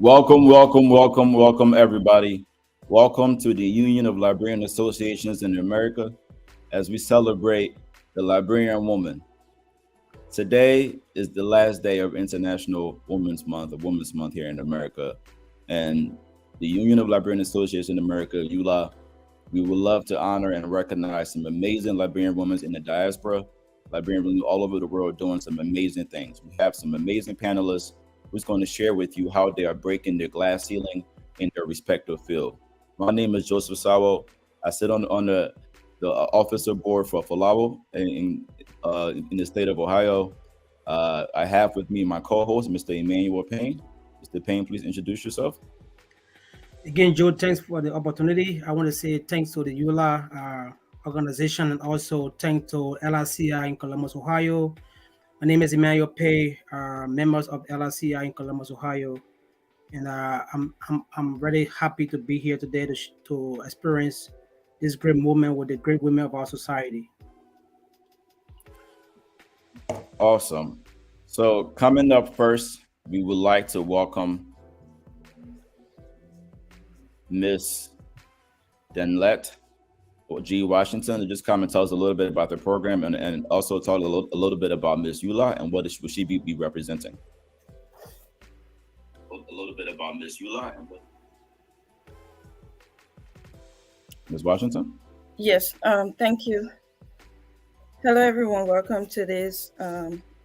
Welcome, everybody. Welcome to the Union of Librarian Associations in America as we celebrate the Librarian Woman. Today is the last day of International Women's Month here in America. And the Union of Librarian Associations in America, ULA, we would love to honor and recognize some amazing Liberian women in the diaspora, Liberian women all over the world doing some amazing things. We have some amazing panelists who's going to share with you how they are breaking their glass ceiling in their respective field. My name is Joseph Sawo. I sit on the officer board for Falabo in the state of Ohio. I have with me my co-host, Mr. Emmanuel Payne. Mr. Payne, please introduce yourself. Again, Joe, thanks for the opportunity. I want to say thanks to the ULA organization and also thanks to LRCI in Columbus, Ohio. My name is Emmanuel Pay, members of LRCI in Columbus, Ohio. And I'm really happy to be here today to experience this great movement with the great women of our society. Awesome. So coming up first, we would like to welcome Miss Denlette or G. Washington to just come and tell us a little bit about the program and also talk a little bit about Miss Ulaa and what will she be representing. A little bit about Miss Ulaa and what Ms. Washington? Yes, thank you. Hello, everyone. Welcome to this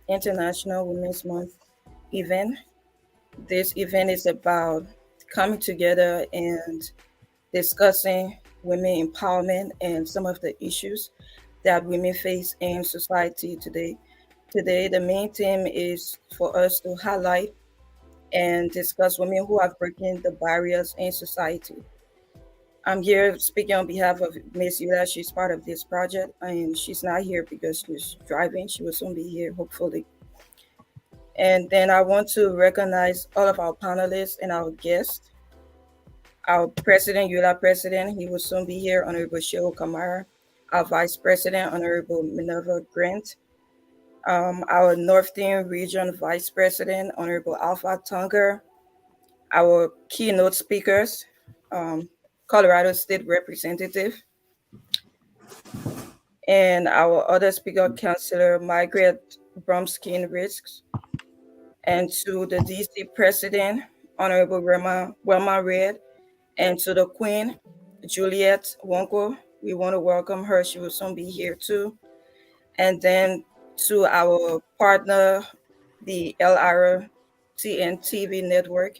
International Women's Month event. This event is about coming together and discussing women empowerment and some of the issues that women face in society today. Today, the main theme is for us to highlight and discuss women who are breaking the barriers in society. I'm here speaking on behalf of Miss Ulaa. She's part of this project, and she's not here because she's driving. She will soon be here, hopefully. And then I want to recognize all of our panelists and our guests. Our president, Ulaa president, he will soon be here, Honorable Shehu Kamara. Our vice president, Honorable Minerva Grant. Our Northern Region vice president, Honorable Alpha Tunger. Our keynote speakers, Colorado State Representative, and our other speaker, Councillor Margaret Bromskin Risks, and to the DC President, Honorable Wilma Reed, and to the Queen, Juliet Wonko. We want to welcome her. She will soon be here too. And then to our partner, the LRTN TV network.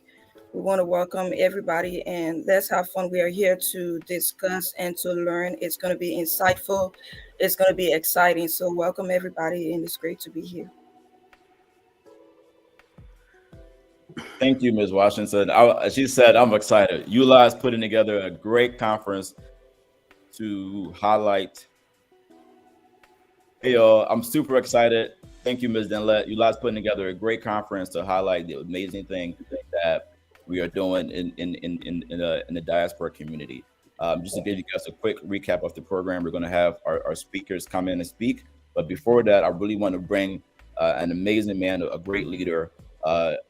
We want to welcome everybody and let's have fun. We are here to discuss and to learn. It's going to be insightful. It's going to be exciting. So welcome everybody and it's great to be here. Thank you, Ms. Washington. She said, I'm excited. ULA is putting together a great conference to highlight. Hey, y'all, I'm super excited. Thank you, Ms. Denlette. ULA is putting together a great conference to highlight the amazing thing that we are doing in the diaspora community. Just to give you guys a quick recap of the program, we're going to have our speakers come in and speak. But before that, I really want to bring an amazing man, a great leader,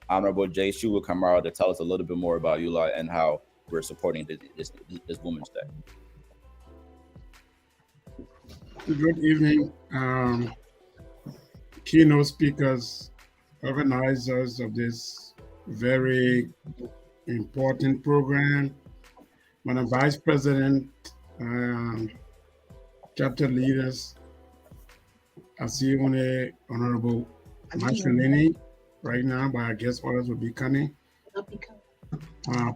Honorable J. Shua Kamara, to tell us a little bit more about ULA and how we're supporting this Women's Day. Good evening, keynote speakers, organizers of this very important program, Madam Vice President, chapter leaders. I see only Honorable Mashalini right now, but I guess others will be coming.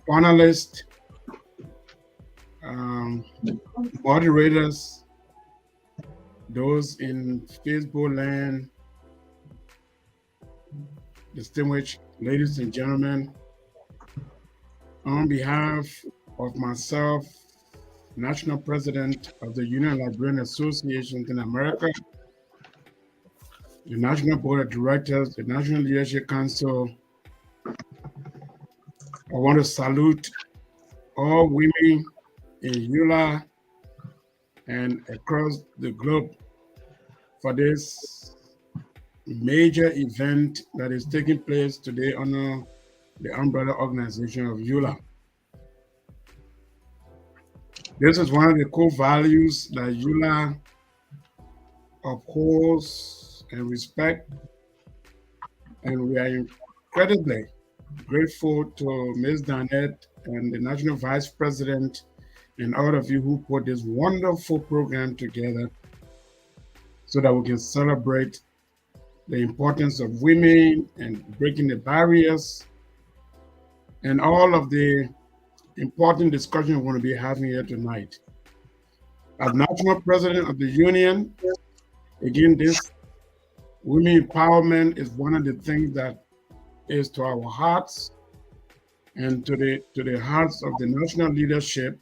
Panelists, moderators, those in Facebook land, distinguished ladies and gentlemen, on behalf of myself, National President of the Union Librarian Association in America, the National Board of Directors, the National Leadership Council, I want to salute all women in ULA and across the globe for this major event that is taking place today on the umbrella organization of Ulaa. This is one of the core values that Ulaa upholds and respect, and we are incredibly grateful to Ms. Danette and the National Vice President and all of you who put this wonderful program together so that we can celebrate the importance of women and breaking the barriers and all of the important discussion we're going to be having here tonight. As National President of the Union, again, this women empowerment is one of the things that is to our hearts and to the hearts of the national leadership.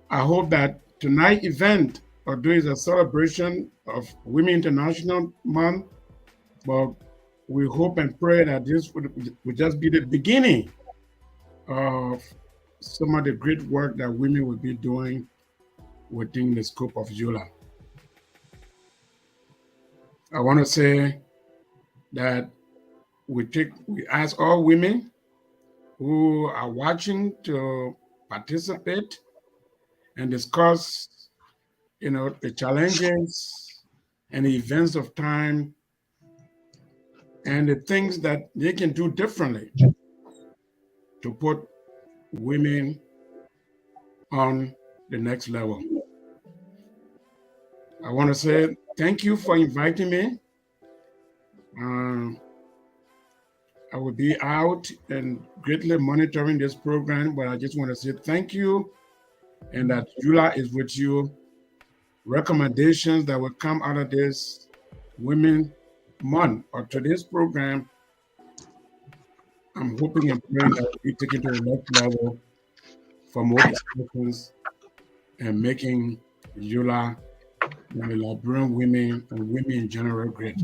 I hope that tonight's event, although it's a celebration of Women International Month, but we hope and pray that this would just be the beginning of some of the great work that women will be doing within the scope of Ulaa. I want to say that we ask all women who are watching to participate and discuss, the challenges and the events of time and the things that they can do differently to put women on the next level. I want to say thank you for inviting me. I will be out and greatly monitoring this program, but I just want to say thank you and that Ulaa is with you. Recommendations that will come out of this Women Month or today's program, I'm hoping and praying that we take it to the next level for more discussions and making Ulaa and the Liberian women and women in general great.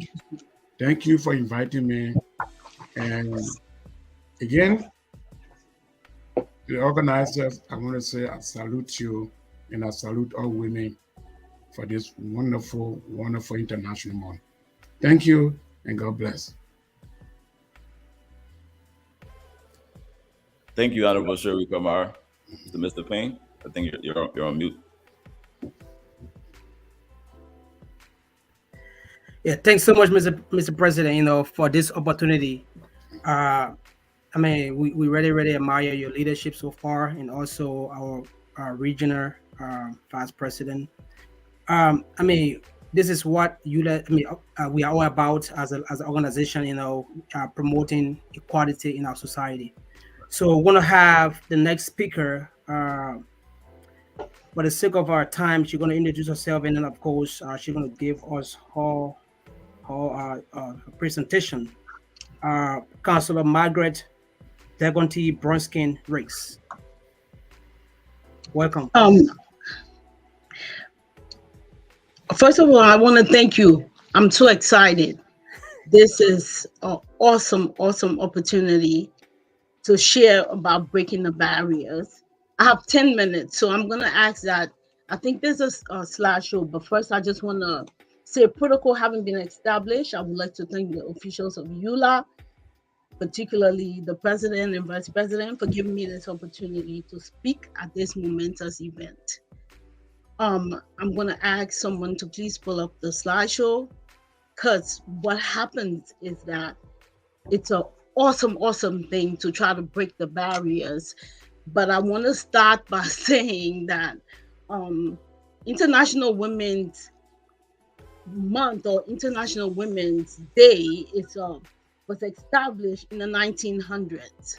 Thank you for inviting me. And again, the organizers, I want to say I salute you and I salute all women for this wonderful, wonderful international month. Thank you and God bless. Thank you, Honorable Sherry Kamar. Mr. Payne, I think you're on mute. Yeah, thanks so much, Mr. President, for this opportunity. We really admire your leadership so far, and also our regional vice president. This is what we are all about as an organization, promoting equality in our society. So we're going to have the next speaker. For the sake of our time, she's going to introduce herself, and then, of course, she's going to give us her presentation. Councillor Margaret Dagonty Bronskin Riggs. Welcome. First of all, I want to thank you. I'm so excited. This is an awesome opportunity to share about breaking the barriers. I have 10 minutes, so I'm going to ask that. I think there's a slideshow, but first I just want to say protocol having been established. I would like to thank the officials of Ulaa, particularly the president and vice president, for giving me this opportunity to speak at this momentous event. I'm going to ask someone to please pull up the slideshow, because what happens is that it's an awesome thing to try to break the barriers. But I want to start by saying that International Women's Month or International Women's Day was established in the 1900s.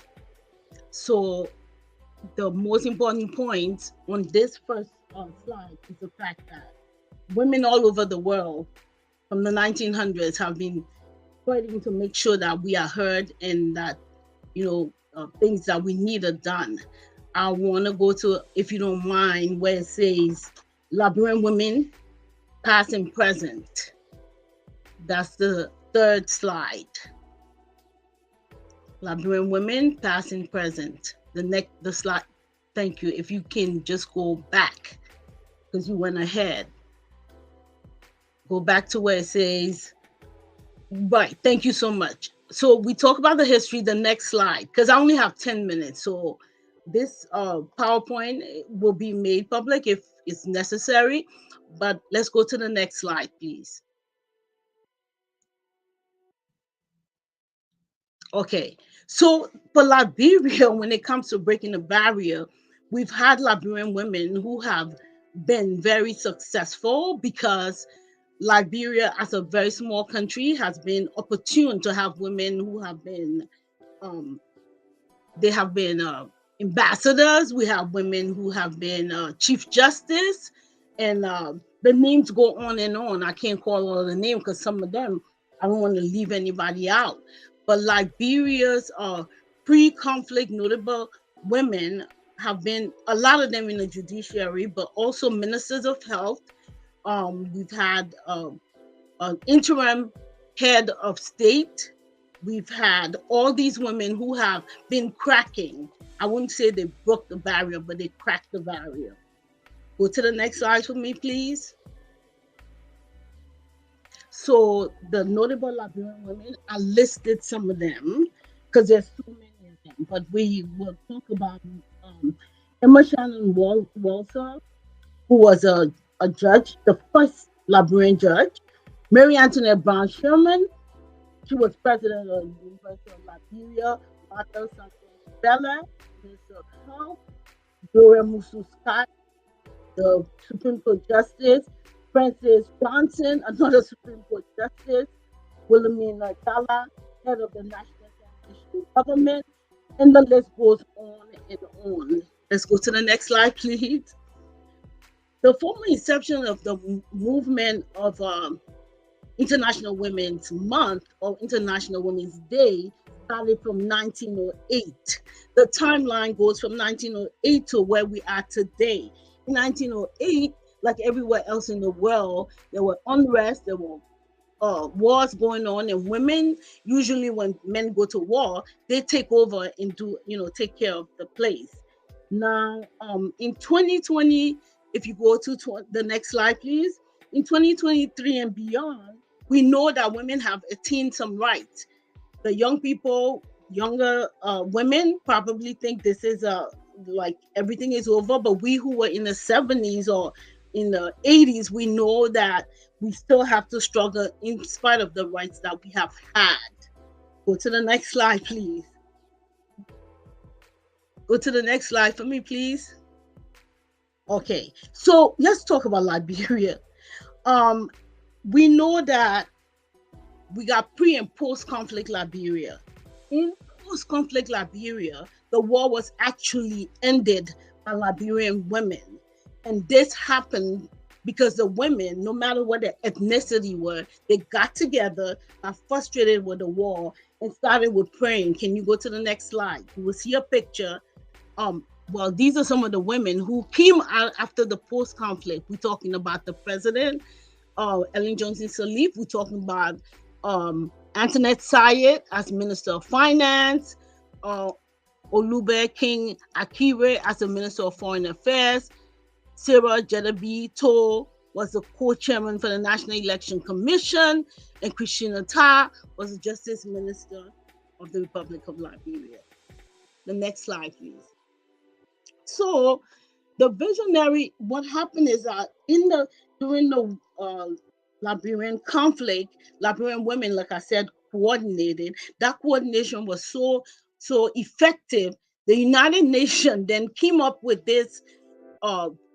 So the most important point on this first slide is the fact that women all over the world from the 1900s have been fighting to make sure that we are heard and that, things that we need are done. I want to go to, if you don't mind, where it says Liberian women, past and present. That's the third slide. Liberian women, past and present. The slide. Thank you. If you can just go back, because you went ahead. Go back to where it says, right. Thank you so much. So we talk about the history. The next slide, because I only have 10 minutes. So this PowerPoint will be made public if it's necessary. But let's go to the next slide, please. Okay, so for Liberia, when it comes to breaking the barrier, we've had Liberian women who have been very successful because Liberia, as a very small country, has been opportune to have women who have been um, they have been ambassadors. We have women who have been chief justice, and the names go on and on. I can't call all the names because some of them I don't want to leave anybody out. But Liberia's pre-conflict notable women have been a lot of them in the judiciary, but also ministers of health. We've had an interim head of state. We've had all these women who have been cracking. I wouldn't say they broke the barrier, but they cracked the barrier. Go to the next slide for me, please. So the notable Liberian women, I listed some of them because there's so many of them, but we will talk about Emma Shannon Walser, who was a judge, the first Liberian judge. Mary Antoinette Brown Sherman, she was president of the University of Liberia. Martha Santos Bella, Minister of Health. Gloria Musu Scott, the Supreme Court Justice. Francis Johnson, another Supreme Court Justice. Wilhelmina Dalla, head of the National Transitional Government. And the list goes on and on. Let's go to the next slide, please. The formal inception of the movement of International Women's Month or International Women's Day started from 1908. The timeline goes from 1908 to where we are today. In 1908, like everywhere else in the world, there were unrest, there were wars going on, and women, usually when men go to war, they take over and do, take care of the place. Now, in 2020, if you go to the next slide, please. In 2023 and beyond, we know that women have attained some rights. The young people, younger women probably think this is like everything is over, but we who were in the 70s or in the 80s, we know that we still have to struggle in spite of the rights that we have had. Go to the next slide, please. Go to the next slide for me, please. Okay, so let's talk about Liberia. We know that we got pre and post-conflict Liberia. In post-conflict Liberia, the war was actually ended by Liberian women. And this happened because the women, no matter what their ethnicity were, they got together, got frustrated with the war, and started with praying. Can you go to the next slide? You will see a picture. Well, these are some of the women who came out after the post-conflict. We're talking about the president, Ellen Johnson Sirleaf. We're talking about Antoinette Sayed as Minister of Finance, Olube King Akire as the Minister of Foreign Affairs, Sarah Jedabi Toh was the co-chairman for the National Election Commission, and Christina Ta was the Justice Minister of the Republic of Liberia. The next slide, please. So the visionary, what happened is that during the Liberian conflict, Liberian women, like I said, coordinated. That coordination was so effective. The United Nations then came up with this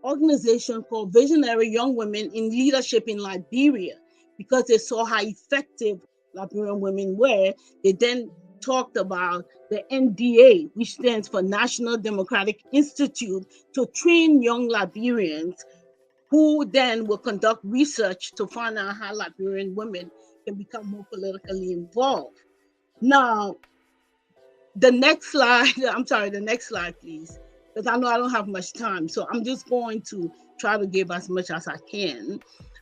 organization called Visionary Young Women in Leadership in Liberia, because they saw how effective Liberian women were. They then talked about the NDA, which stands for National Democratic Institute, to train young Liberians who then will conduct research to find out how Liberian women can become more politically involved. Now, the next slide, the next slide, please, because I know I don't have much time. So I'm just going to try to give as much as I can.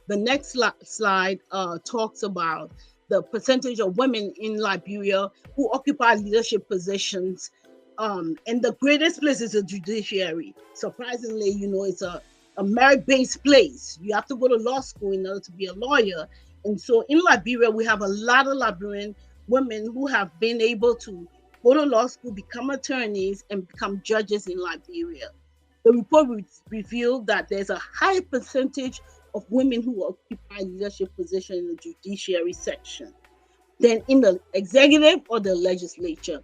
The next slide talks about the percentage of women in Liberia who occupy leadership positions. And the greatest place is the judiciary. Surprisingly, it's a merit-based place. You have to go to law school in order to be a lawyer. And so in Liberia, we have a lot of Liberian women who have been able to go to law school, become attorneys, and become judges in Liberia. The report revealed that there's a high percentage of women who occupy leadership positions in the judiciary section than in the executive or the legislature.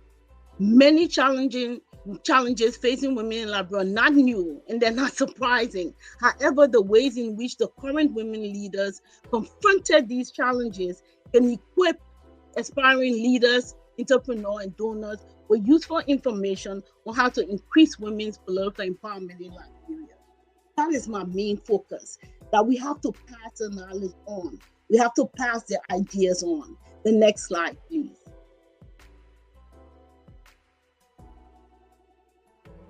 Many challenges facing women in Liberia are not new and they're not surprising. However, the ways in which the current women leaders confronted these challenges can equip aspiring leaders, entrepreneurs, and donors with useful information on how to increase women's political empowerment in Liberia. That is my main focus, that we have to pass the knowledge on. We have to pass the ideas on. The next slide, please.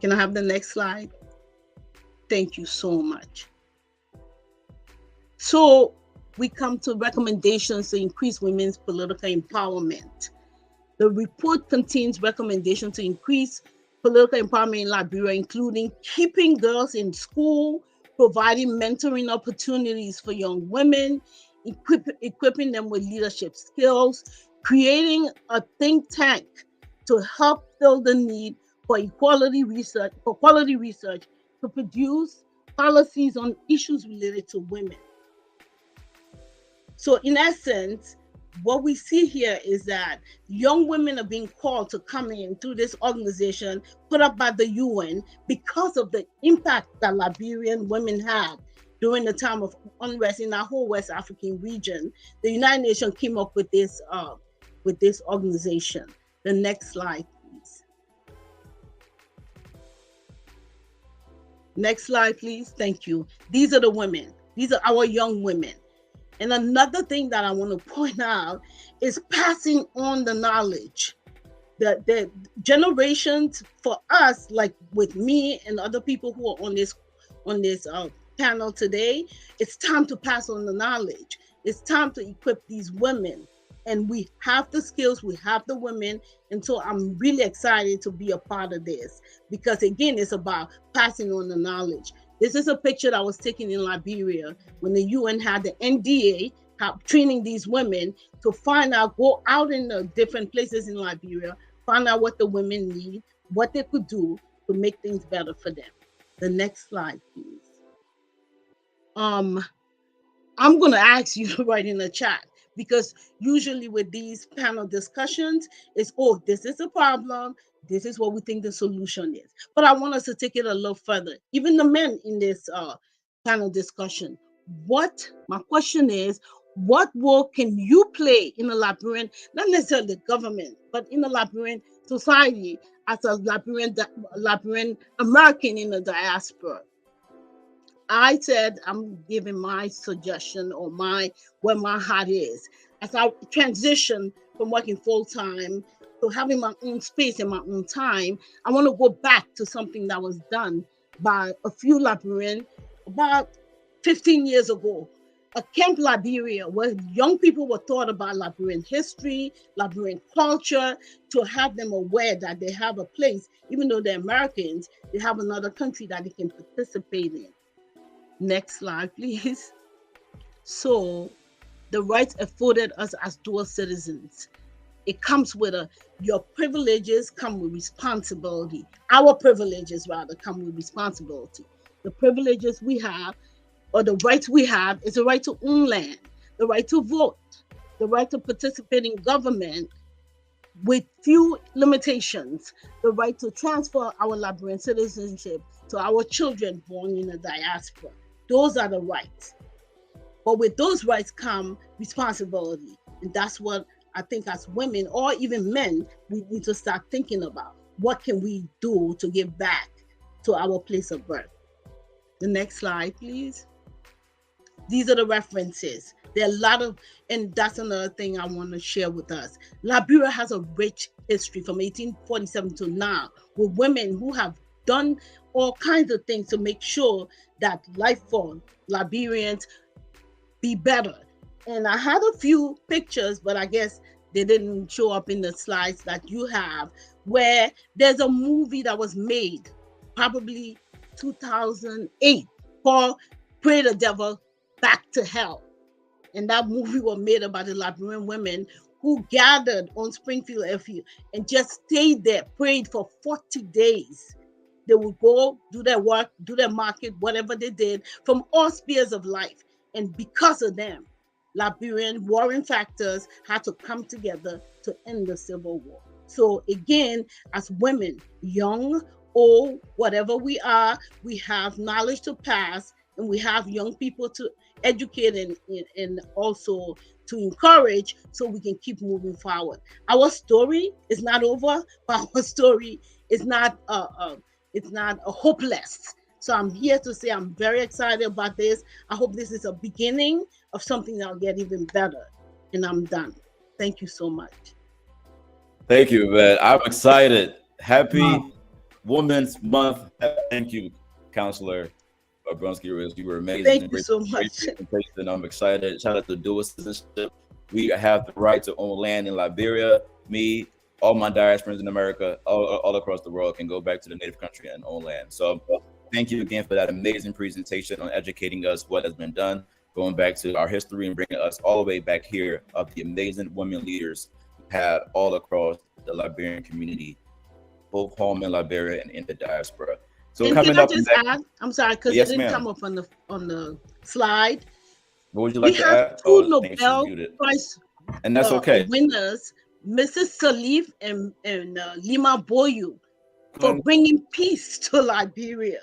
Can I have the next slide? Thank you so much. So we come to recommendations to increase women's political empowerment. The report contains recommendations to increase political empowerment in Liberia, including keeping girls in school, providing mentoring opportunities for young women, equipping them with leadership skills, creating a think tank to help fill the need for quality research to produce policies on issues related to women. So in essence, what we see here is that young women are being called to come in through this organization put up by the UN because of the impact that Liberian women had during the time of unrest in our whole West African region. The United Nations came up with this organization. The next slide, please. Next slide, please. Thank you. These are the women. These are our young women. And another thing that I want to point out is passing on the knowledge. The generations for us, like with me and other people who are on this panel today, it's time to pass on the knowledge. It's time to equip these women. And we have the skills, we have the women. And so I'm really excited to be a part of this because, again, it's about passing on the knowledge. This is a picture that was taken in Liberia when the UN had the NDA training these women to go out in the different places in Liberia, find out what the women need, what they could do to make things better for them. The next slide, please. I'm going to ask you to write in the chat, because usually with these panel discussions, it's, oh, this is a problem. This is what we think the solution is. But I want us to take it a little further. Even the men in this panel discussion, my question is, what role can you play in the Liberian, not necessarily the government, but in the Liberian society as a Liberian American in the diaspora? I said I'm giving my suggestion or where my heart is. As I transition from working full-time to having my own space and my own time, I want to go back to something that was done by a few Liberians about 15 years ago. A Camp Liberia, where young people were taught about Liberian history, Liberian culture, to have them aware that they have a place, even though they're Americans, they have another country that they can participate in. Next slide, please. So the rights afforded us as dual citizens, it comes with your privileges come with responsibility. Our privileges rather come with responsibility. The privileges we have, or the rights we have, is the right to own land, the right to vote, the right to participate in government with few limitations, the right to transfer our Liberian citizenship to our children born in the diaspora. Those are the rights. But with those rights come responsibility. And that's what I think as women or even men, we need to start thinking about. What can we do to give back to our place of birth? The next slide, please. These are the references. There are a lot of, and that's another thing I want to share with us. Liberia has a rich history from 1847 to now, with women who have done all kinds of things to make sure that life for Liberians be better. And I had a few pictures, but I guess they didn't show up in the slides that you have, where there's a movie that was made, probably 2008, called Pray the Devil Back to Hell. And that movie was made about the Liberian women who gathered on Springfield Airfield and just stayed there, prayed for 40 days. They would go do their work, do their market, whatever they did from all spheres of life. And because of them, Liberian warring factors had to come together to end the Civil War. So again, as women, young, old, whatever we are, we have knowledge to pass, and we have young people to educate and also to encourage, so we can keep moving forward. Our story is not over, but our story is not it's not hopeless. So I'm here to say I'm very excited about this. I hope this is a beginning of something that'll get even better. And I'm done. Thank you so much. Thank you, man. I'm excited. Happy Women's Month. Thank you, Counselor Bronsky. You were amazing. Thank you so much. I'm excited. Shout out to dual citizenship. We have the right to own land in Liberia. Me, all my diasporans in America, all across the world can go back to the native country and own land. So thank you again for that amazing presentation on educating us what has been done, going back to our history and bringing us all the way back here of the amazing women leaders we had all across the Liberian community, both home in Liberia and in the diaspora. So and coming can I up just next, add? I'm sorry, because yes, it didn't ma'am. come up on the slide. What would you like We to have add? two I think she's Nobel muted. Prize And that's okay. winners, Mrs. Salif and Lima Boyu, for bringing peace to Liberia.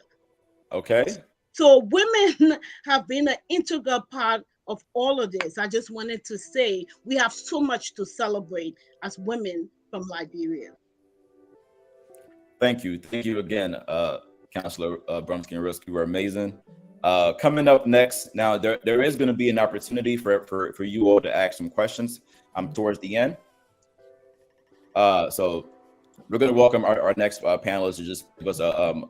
Okay. So women have been an integral part of all of this. I just wanted to say we have so much to celebrate as women from Liberia. Thank you. Thank you again, Councilor Brumsky and Rusk. You were amazing. Coming up next, now there is going to be an opportunity for you all to ask some questions towards the end. So we're going to welcome our next panelist to just give us a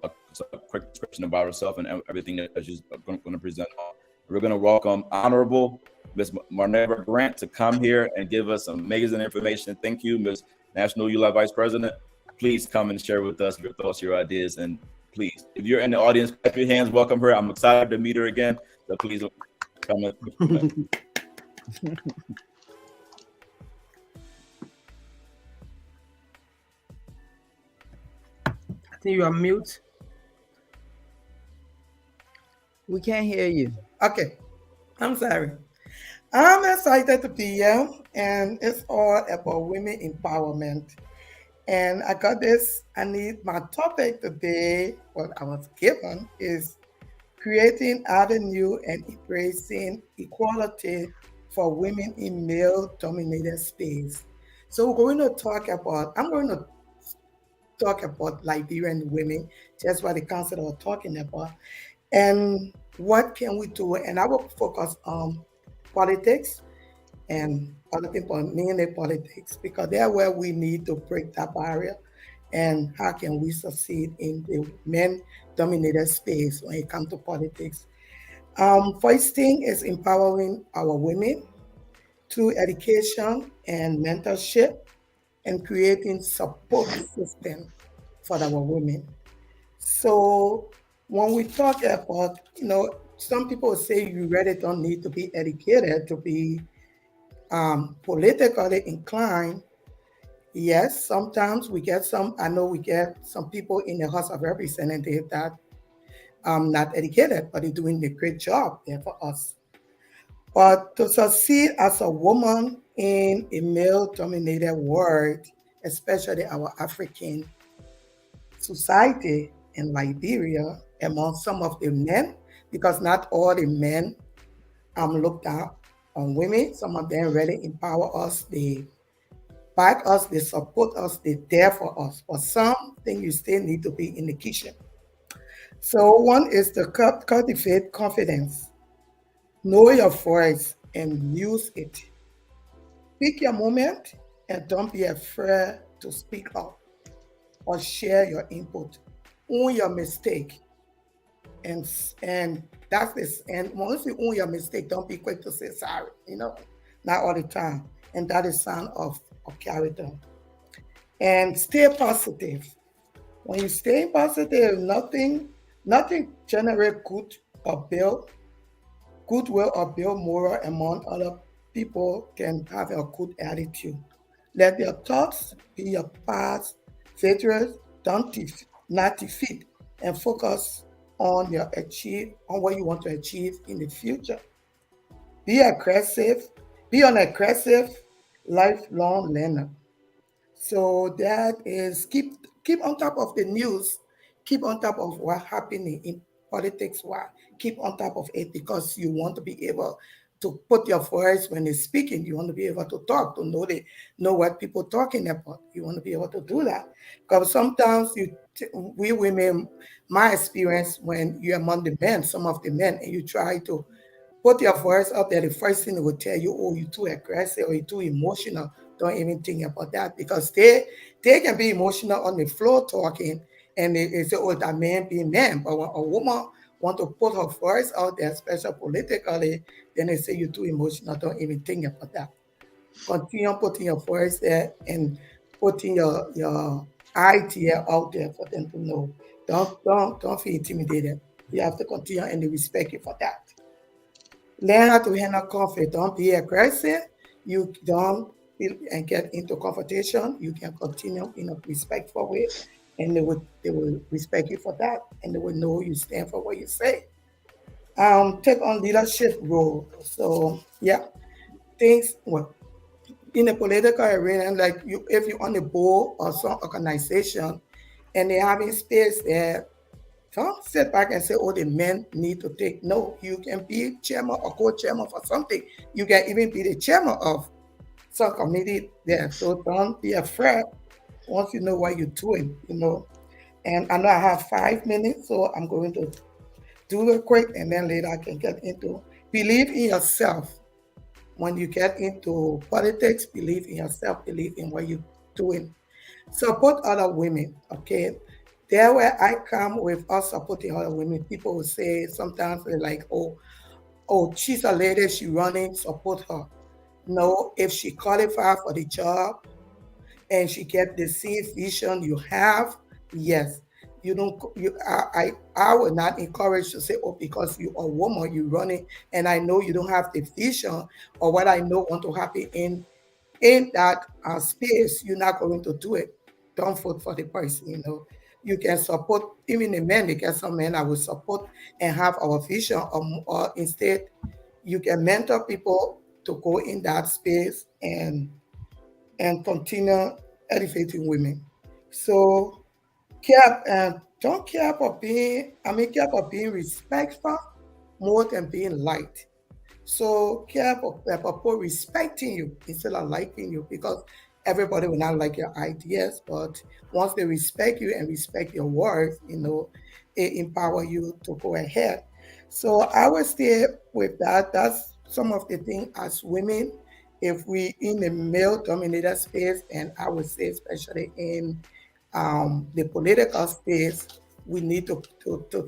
quick description about herself and everything that she's going to present on. We're going to welcome Honorable Ms. Marneva Grant to come here and give us some amazing information. Thank you, Ms. National Ulaa Vice President. Please come and share with us your thoughts, your ideas, and please, if you're in the audience, clap your hands, welcome her. I'm excited to meet her again, so please come in. I think you are mute. We can't hear you. Okay, I'm sorry. I'm excited to be here, and it's all about women empowerment. And I got this. My topic today, what I was given, is creating avenue and embracing equality for women in male-dominated space. So I'm going to talk about Liberian women, just what the council are talking about, and what can we do? And I will focus on politics and other people, mainly politics, because they're where we need to break that barrier. And how can we succeed in the men-dominated space when it comes to politics? First thing is empowering our women through education and mentorship, and creating support system for our women. So when we talk about, some people say you really don't need to be educated to be politically inclined. Yes, sometimes I know we get some people in the House of Representatives that not educated, but they're doing a great job there for us. But to succeed as a woman in a male-dominated world, especially our African society in Liberia, among some of the men, because not all the men look down on women. Some of them really empower us. They back us, they support us, they're there for us. But something you still need to be in the kitchen. So one is to cultivate confidence. Know your voice and use it. Pick your moment and don't be afraid to speak up or share your input. Own your mistake. And that's this. And once you own your mistake, don't be quick to say sorry, not all the time. And that is sign of character. And stay positive. When you stay positive, nothing generate goodwill or build moral among other people can have a good attitude. Let your thoughts be your past failures, not defeat, and focus on what you want to achieve in the future. Be aggressive, be an aggressive, lifelong learner. So that is keep on top of the news, keep on top of what's happening in politics. Why keep on top of it? Because you want to be able to put your voice when you're speaking. You want to be able to talk, to know what people talking about. You want to be able to do that because sometimes we women, my experience when you're among the men, some of the men, and you try to put your voice up there, the first thing they will tell you, oh, you're too aggressive or you're too emotional. Don't even think about that because they can be emotional on the floor talking and they say, oh, that man be man. But when a woman want to put her voice out there, especially politically, then they say you're too emotional. Don't even think about that. Continue putting your voice there and putting your idea out there for them to know. Don't feel intimidated. You have to continue and they respect you for that. Learn how to handle conflict. Don't be aggressive. You don't and get into confrontation. You can continue in a respectful way, and they will respect you for that, and they will know you stand for what you say. Take on leadership role. So yeah, things well in the political arena, like you, if you're on the board or some organization, and they're having space there. Don't sit back and say, oh, the men need to take. No, you can be chairman or co-chairman for something. You can even be the chairman of some committee there. So don't be afraid once you know what you're doing. And I know I have 5 minutes, so I'm going to do it quick and then later I can get into believe in yourself. When you get into politics, believe in yourself, believe in what you're doing. Support other women, okay? There where I come with us supporting other women, people will say sometimes they're like, oh, she's a lady, she running, support her. No, if she qualify for the job and she get the same vision you have, yes. You don't you I would not encourage to say, oh, because you are a woman, you running, and I know you don't have the vision or what I know want to happen in that space, you're not going to do it. Don't vote for the person. You can support, even the men, they get some men I will support and have our vision, or instead, you can mentor people to go in that space and continue elevating women. So, don't care for care for being respectful more than being liked. So care for people respecting you instead of liking you because everybody will not like your ideas, but once they respect you and respect your words, it empower you to go ahead. So I would stay with that. That's some of the things as women, if we in a male dominated space, and I would say especially in the political space, we need to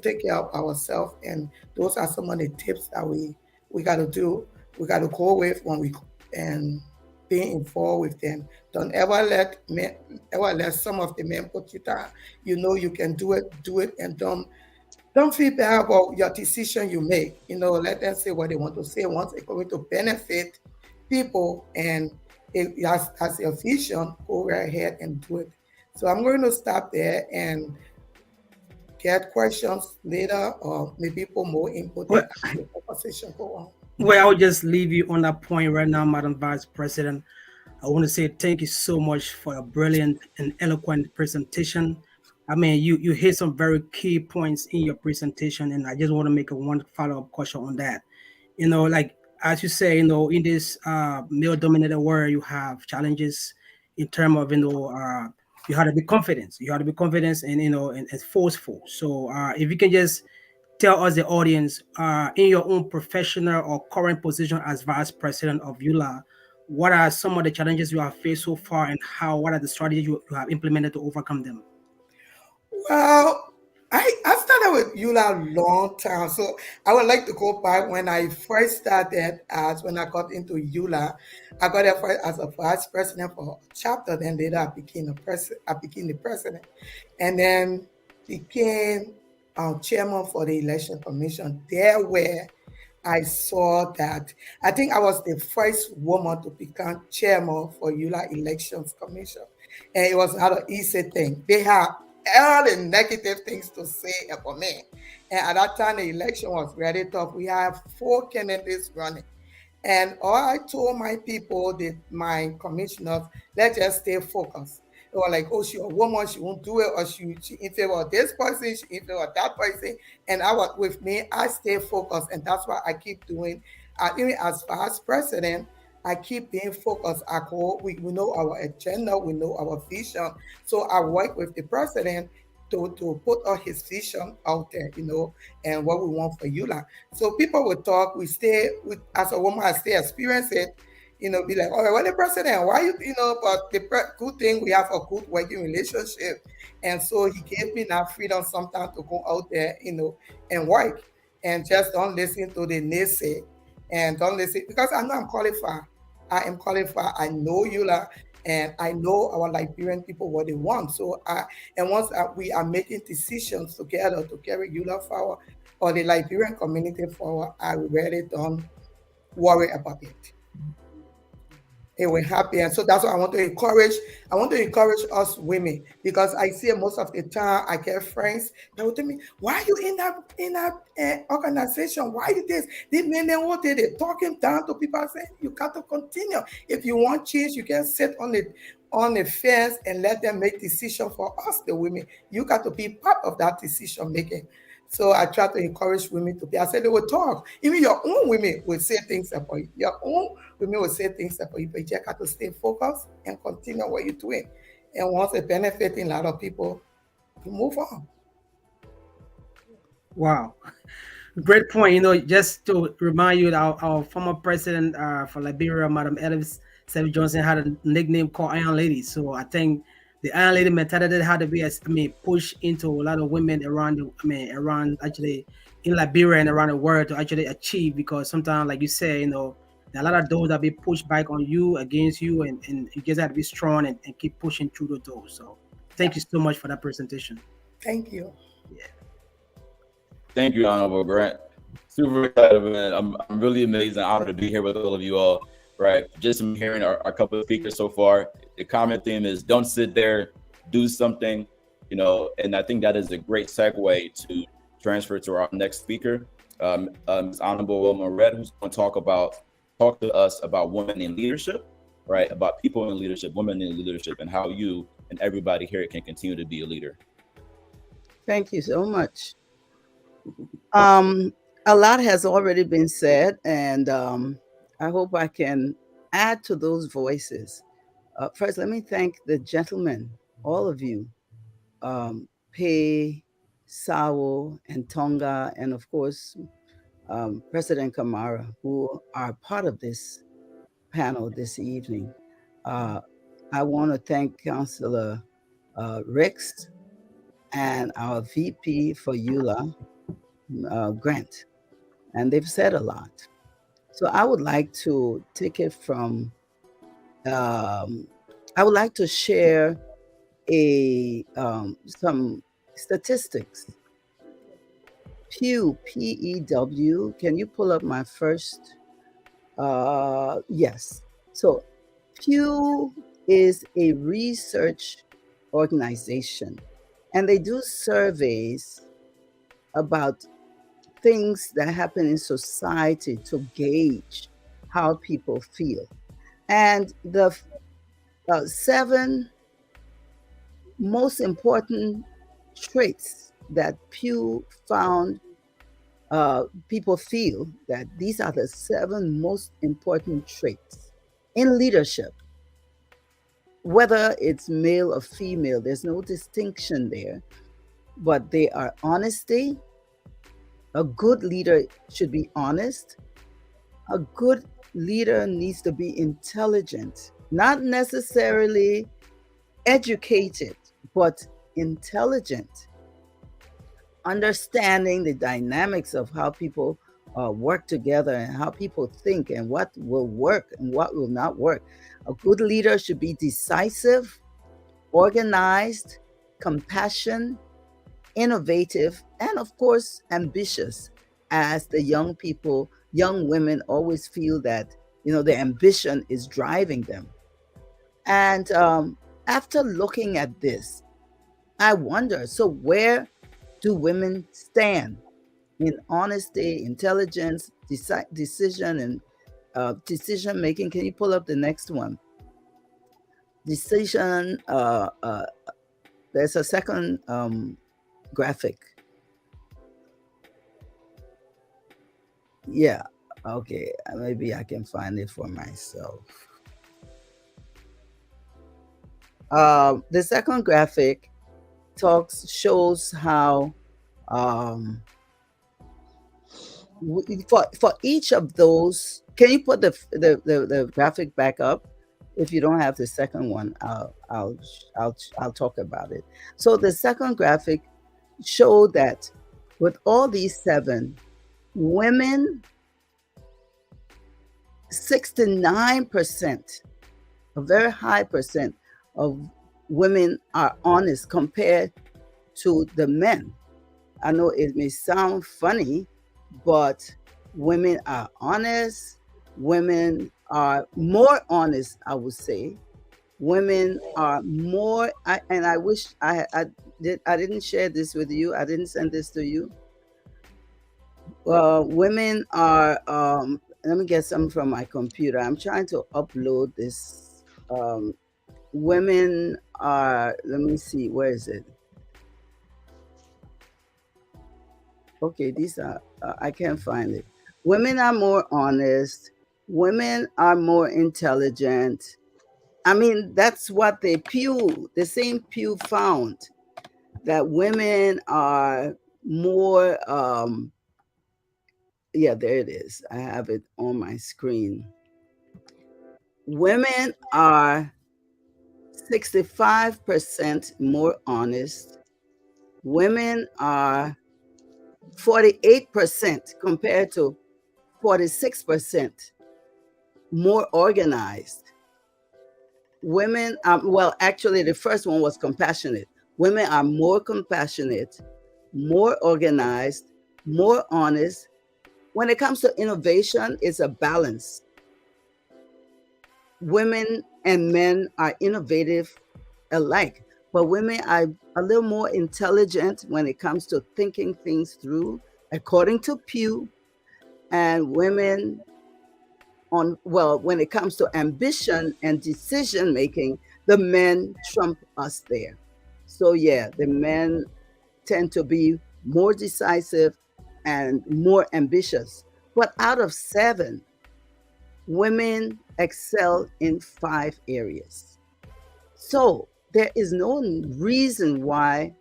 take care of ourselves. And those are some of the tips that we got to do. We got to go with when we and being involved with them. Don't ever let some of the men put you down. You know you can do it, and don't feel bad about your decision you make. Let them say what they want to say. Once it's going to benefit people and as a vision, go right ahead and do it. So I'm going to stop there and get questions later, or maybe put more input Well, as the conversation go on. well, I'll just leave you on that point right now, Madam Vice President. I want to say thank you so much for a brilliant and eloquent presentation. I mean, you hit some very key points in your presentation, and I just want to make a one follow-up question on that. Like as you say, in this male-dominated world, you have challenges in terms of you have to be confident. You have to be confident and forceful. So if you can just tell us the audience, in your own professional or current position as vice president of Ulaa, what are some of the challenges you have faced so far, and what are the strategies you have implemented to overcome them? Well, I started with Yula a long time, so I would like to go back when I first started. As when I got into Yula, I got there first as a vice president for a chapter. Then later I became I became the president, and then became chairman for the election commission. There where I saw that. I think I was the first woman to become chairman for Ulaa Elections Commission. And it was not an easy thing. They had all the negative things to say about me. And at that time, the election was very tough. We have 4 candidates running. And all I told my people, my commissioners, let's just stay focused. They were like, oh, she a woman, she won't do it, or she in favor of this person, she in favor of that person. And I was with me, I stay focused, and that's what I keep doing. Even as vice president, I keep being focused. We know our agenda, we know our vision. So I work with the president to put all his vision out there, and what we want for Ulaa. So people will talk, as a woman, I stay experience it, be like, all right, well, the president, why but the good thing, we have a good working relationship. And so he gave me that freedom sometimes to go out there, and work, and just don't listen to the naysay, and don't listen, because I know I'm qualified. I am qualified. I know Ulaa, and I know our Liberian people what they want. So and once we are making decisions together to carry Ulaa forward or the Liberian community forward, I really don't worry about it. They were happy, and so that's what I want to encourage. I want to encourage us women, because I see most of the time I get friends that will tell me, "Why are you in that organization? Why you this? These men, then what did they talking down to people?" I say, "You got to continue. If you want change, you can sit on the fence and let them make decision for us, the women. You got to be part of that decision making." So I try to encourage women to be. I said they will talk. Even your own women will say things about you. Your own women will say things about you, but you just got to stay focused and continue what you're doing. And once it benefiting a lot of people, you move on. Wow. Great point. Just to remind you that our former president for Liberia, Madam Ellis Savage Johnson, had a nickname called Iron Lady. So I think the Iron Lady mentality had to be, pushed into a lot of women around actually in Liberia and around the world to actually achieve. Because sometimes, like you say, there are a lot of doors that be pushed back on you, against you, and you just have to be strong and keep pushing through the doors. So thank you so much for that presentation. Thank you. Yeah. Thank you, Honorable Grant. Super excited, man. I'm really amazed and honored to be here with all of you all. Right, just from hearing our couple of speakers so far, the common theme is don't sit there, do something, and I think that is a great segue to transfer to our next speaker, Ms. Honorable Wilma Red, who's going to talk to us about women in leadership, right? About people in leadership, women in leadership, and how you and everybody here can continue to be a leader. Thank you so much. A lot has already been said, and I hope I can add to those voices. First, let me thank the gentlemen, all of you, Pei, Sawo, and Tonga, and of course, President Kamara, who are part of this panel this evening. I want to thank Councillor Rix and our VP for Ulaa, Grant, and they've said a lot. So I would like to take it from, I would like to share some statistics. Pew, P-E-W, can you pull up my first? Yes. So Pew is a research organization, and they do surveys about things that happen in society to gauge how people feel. And the 7 most important traits that Pew found people feel that these are the 7 most important traits in leadership. Whether it's male or female, there's no distinction there, but they are honesty. A good leader should be honest. A good leader needs to be intelligent, not necessarily educated, but intelligent, understanding the dynamics of how people work together and how people think and what will work and what will not work. A good leader should be decisive, organized, compassionate, innovative, and of course, ambitious, as the young people young women always feel that, their ambition is driving them. And after looking at this, I wonder, so where do women stand in honesty, intelligence, decision, and decision making? Can you pull up the next one? Decision. There's a second graphic. Yeah. Okay. Maybe I can find it for myself. The second graphic shows how for each of those. Can you put the graphic back up? If you don't have the second one, I'll talk about it. So the second graphic showed that with all these 7 women, 69%, a very high percent of women are honest compared to the men. I know it may sound funny, but women are honest. Women are more honest, I would say. Women are more, and I wish I didn't share this with you. I didn't send this to you. Women are, let me get some from my computer. I'm trying to upload this. Women are, let me see, where is it? Okay, these are, I can't find it. Women are more honest. Women are more intelligent. I mean, that's what the same Pew found, that women are more, yeah, there it is. I have it on my screen. Women are 65% more honest. Women are 48% compared to 46% more organized. Women are, well, actually, the first one was compassionate. Women are more compassionate, more organized, more honest. When it comes to innovation, it's a balance. Women and men are innovative alike, but women are a little more intelligent when it comes to thinking things through, according to Pew. And women when it comes to ambition and decision making, the men trump us there. So yeah, the men tend to be more decisive and more ambitious. But out of 7, women excel in 5 areas. So there is no reason why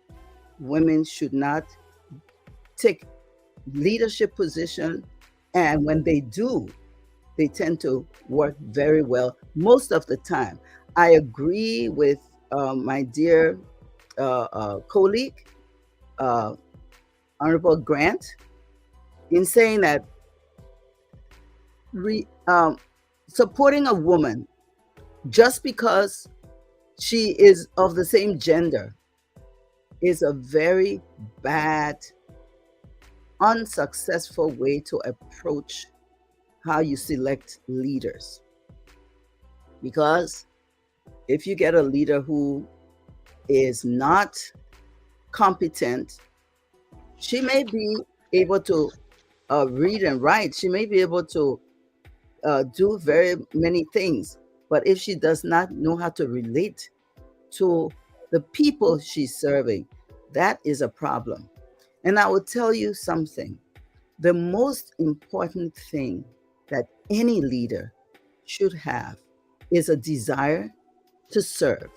women should not take leadership position. And when they do, they tend to work very well most of the time. I agree with my dear colleague, Honorable Grant, in saying that supporting a woman just because she is of the same gender is a very bad, unsuccessful way to approach how you select leaders. Because if you get a leader who is not competent, she may be able to read and write. She may be able to do very many things. But if she does not know how to relate to the people she's serving, that is a problem. And I will tell you something. The most important thing that any leader should have is a desire to serve.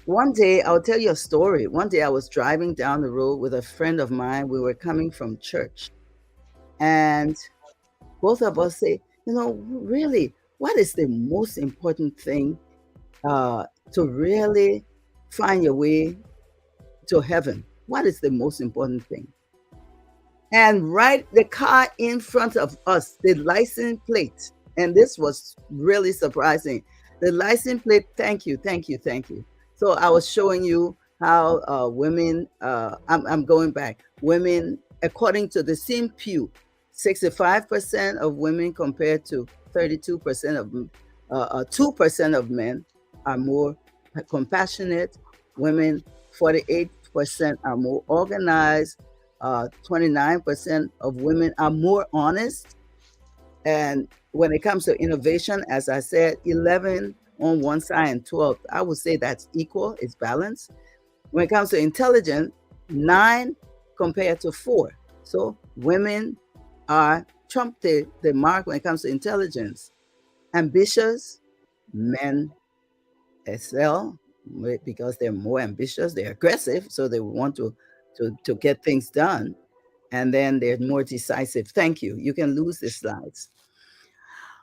One day, I'll tell you a story. One day I was driving down the road with a friend of mine. We were coming from church. And both of us say, really, what is the most important thing to really find your way to heaven? What is the most important thing? And right, the car in front of us, the license plate, and this was really surprising. The license plate, thank you. So I was showing you how women, I'm going back, women, according to the same Pew, 65% of women compared to 32% of 2% of men are more compassionate. Women, 48% are more organized. 29% of women are more honest. And when it comes to innovation, as I said, 11 on one side and 12, I would say that's equal, it's balanced. When it comes to intelligence, 9 compared to 4. So women are trump the mark when it comes to intelligence. Ambitious, men excel because they're more ambitious, they're aggressive, so they want to get things done. And then they're more decisive. Thank you. You can lose the slides.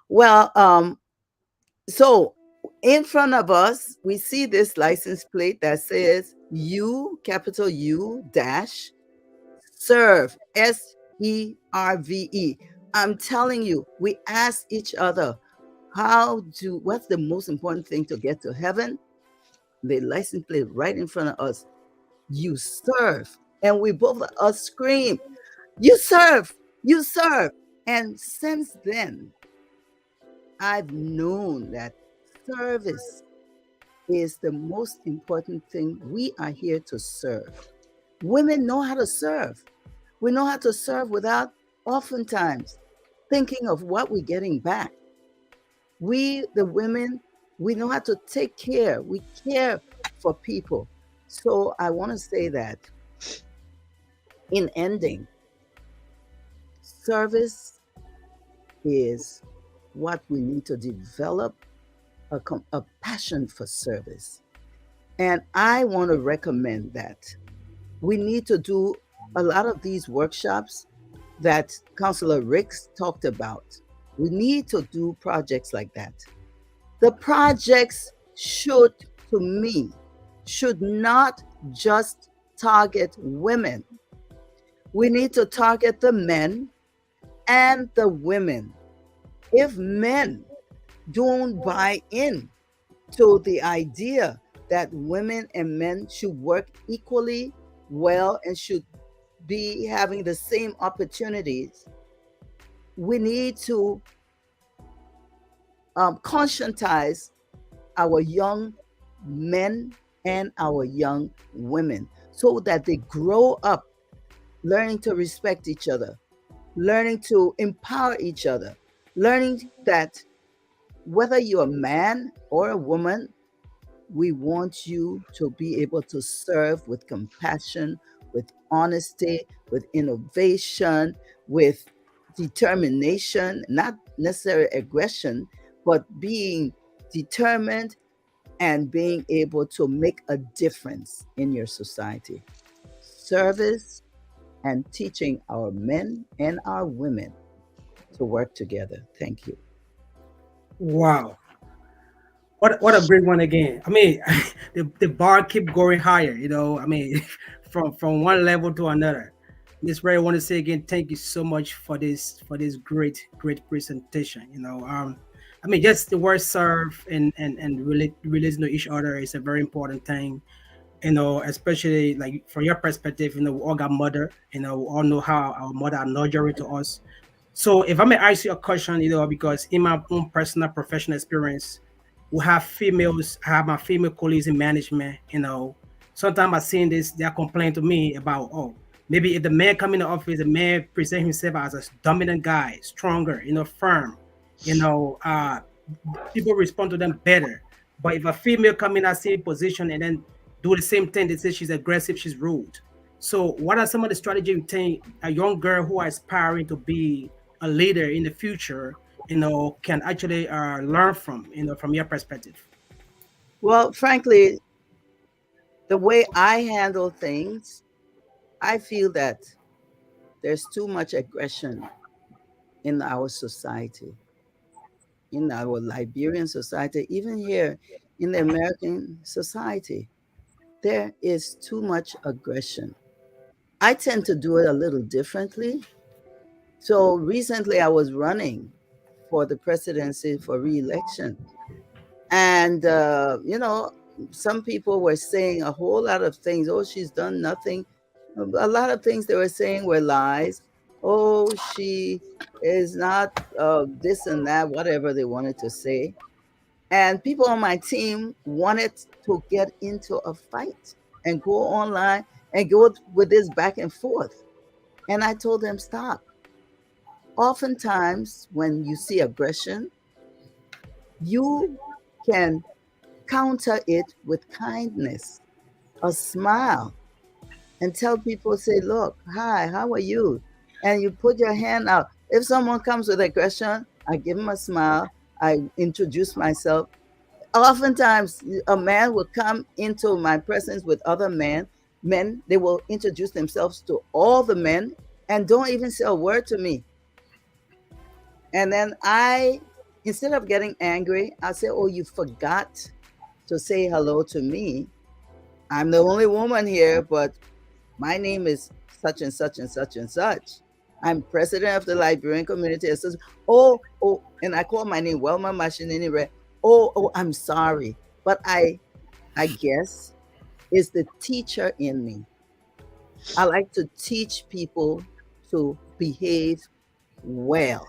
Well, so in front of us, we see this license plate that says U, capital U dash serve, SERVE. I'm telling you, we ask each other, what's the most important thing to get to heaven? The license plate right in front of us. You serve. And we both of us scream, you serve, you serve. And since then, I've known that service is the most important thing. We are here to serve. Women know how to serve. We know how to serve without oftentimes thinking of what we're getting back. We, the women, we know how to take care. We care for people. So I want to say that in ending, service is what we need to develop, a passion for service. And I want to recommend that we need to do a lot of these workshops that Councillor Ricks talked about. We need to do projects like that. The projects should, to me, should not just target women. We need to target the men and the women. If men don't buy in to the idea that women and men should work equally well and should be having the same opportunities, we need to conscientize our young men and our young women so that they grow up learning to respect each other, learning to empower each other, learning that whether you're a man or a woman, we want you to be able to serve with compassion, with honesty, with innovation, with determination, not necessarily aggression, but being determined and being able to make a difference in your society. Service and teaching our men and our women to work together. Thank you. Wow. What a great one again. I mean, the bar keep going higher, you know. I mean, from one level to another. Miss Ray, I want to say again, thank you so much for this great presentation. You know, I mean, just the word serve and relating to each other is a very important thing. You know, especially like from your perspective, you know, we all got mother. You know, we all know how our mother are nurturing to us. So if I may ask you a question, you know, because in my own personal professional experience, we have females, I have my female colleagues in management, you know. Sometimes I seen this, they're complaining to me about, oh, maybe if the man come in the office, the man present himself as a dominant guy, stronger, you know, firm, you know, people respond to them better. But if a female come in that same position and then do the same thing, they say she's aggressive, she's rude. So what are some of the strategies you think a young girl who are aspiring to be a leader in the future, you know, can actually learn from, you know, from your perspective? Well, frankly, the way I handle things, I feel that there's too much aggression in our society, in our Liberian society, even here in the American society. There is too much aggression. I tend to do it a little differently. So recently I was running for the presidency for re-election. And, you know, some people were saying a whole lot of things. Oh, she's done nothing. A lot of things they were saying were lies. Oh, she is not this and that, whatever they wanted to say. And people on my team wanted to get into a fight and go online and go with this back and forth. And I told them, stop. Oftentimes, when you see aggression, you can counter it with kindness, a smile, and tell people, say, look, hi, how are you? And you put your hand out. If someone comes with aggression, I give them a smile, I introduce myself. Oftentimes, a man will come into my presence with other men, they will introduce themselves to all the men and don't even say a word to me. And then instead of getting angry, I say, oh, you forgot to say hello to me. I'm the only woman here, but my name is such and such and such and such. I'm president of the Liberian Community Association. Oh, and I call my name Welma Mashinini Red. Oh, I'm sorry. But I guess it's the teacher in me. I like to teach people to behave well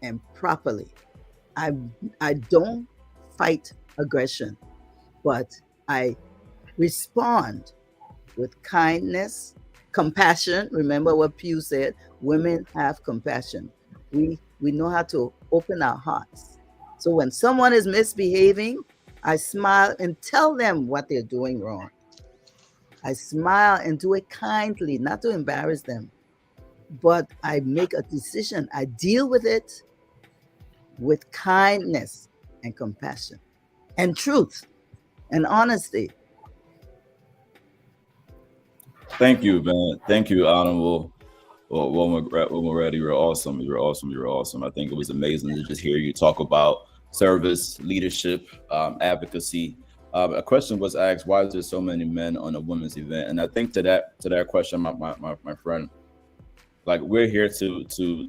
and properly. I I don't fight aggression, but I respond with kindness, compassion. Remember what Pew said, women have compassion. We know how to open our hearts. So when someone is misbehaving, I smile and tell them what they're doing wrong. I smile and do it kindly, not to embarrass them, but I make a decision. I deal with it with kindness and compassion and truth and honesty. Thank you, man. Thank you, Honorable. Well, Wilma Reddy, you're awesome. You're awesome. You're awesome. I think it was amazing to just hear you talk about service, leadership, advocacy. A question was asked: why is there so many men on a women's event? And I think to that question, my friend, like we're here to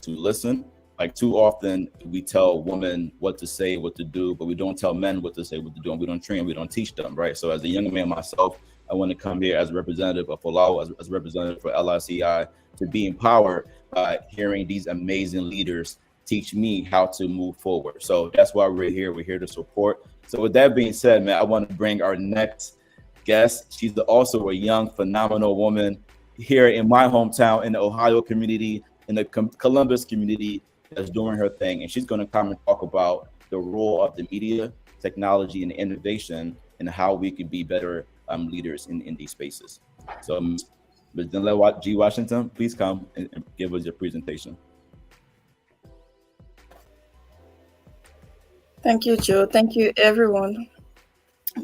listen. Like too often we tell women what to say, what to do, but we don't tell men what to say, what to do, and we don't train, we don't teach them, right? So as a young man myself, I want to come here as a representative of Ulaa, as a representative for LICI, to be empowered by hearing these amazing leaders teach me how to move forward. So that's why we're here. We're here to support. So with that being said, man, I want to bring our next guest. She's also a young, phenomenal woman here in my hometown, in the Ohio community, in the Columbus community, that's doing her thing. And she's going to come and talk about the role of the media, technology, and innovation, and how we could be better leaders in these spaces. So, Ms. Danelle G. Washington, please come and give us your presentation. Thank you, Joe. Thank you, everyone.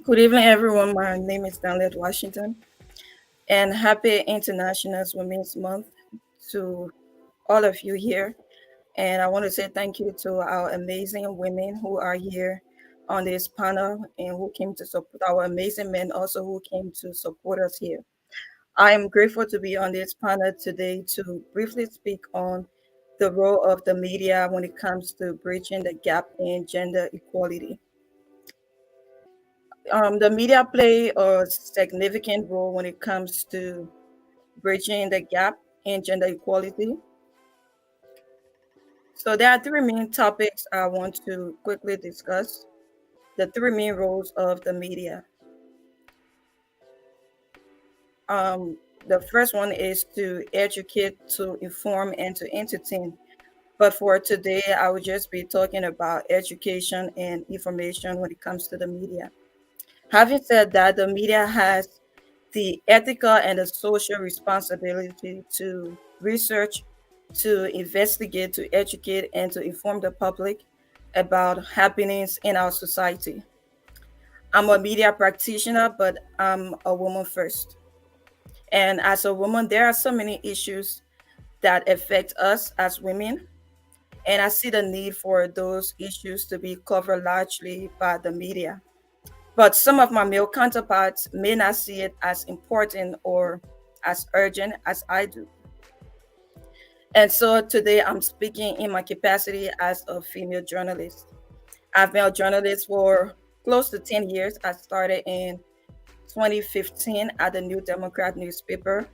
Good evening, everyone. My name is Danette Washington, and happy International Women's Month to all of you here. And I want to say thank you to our amazing women who are here on this panel and who came to support our amazing men also who came to support us here. I am grateful to be on this panel today to briefly speak on the role of the media when it comes to bridging the gap in gender equality. The media play a significant role when it comes to bridging the gap in gender equality. So there are three main topics I want to quickly discuss. The three main roles of the media. The first one is to educate, to inform, and to entertain. But for today, I will just be talking about education and information when it comes to the media. Having said that, the media has the ethical and the social responsibility to research, to investigate, to educate, and to inform the public about happenings in our society. I'm a media practitioner, but I'm a woman first. And as a woman, there are so many issues that affect us as women. And I see the need for those issues to be covered largely by the media. But some of my male counterparts may not see it as important or as urgent as I do. And so today I'm speaking in my capacity as a female journalist. I've been a journalist for close to 10 years. I started in 2015 at the New Democrat newspaper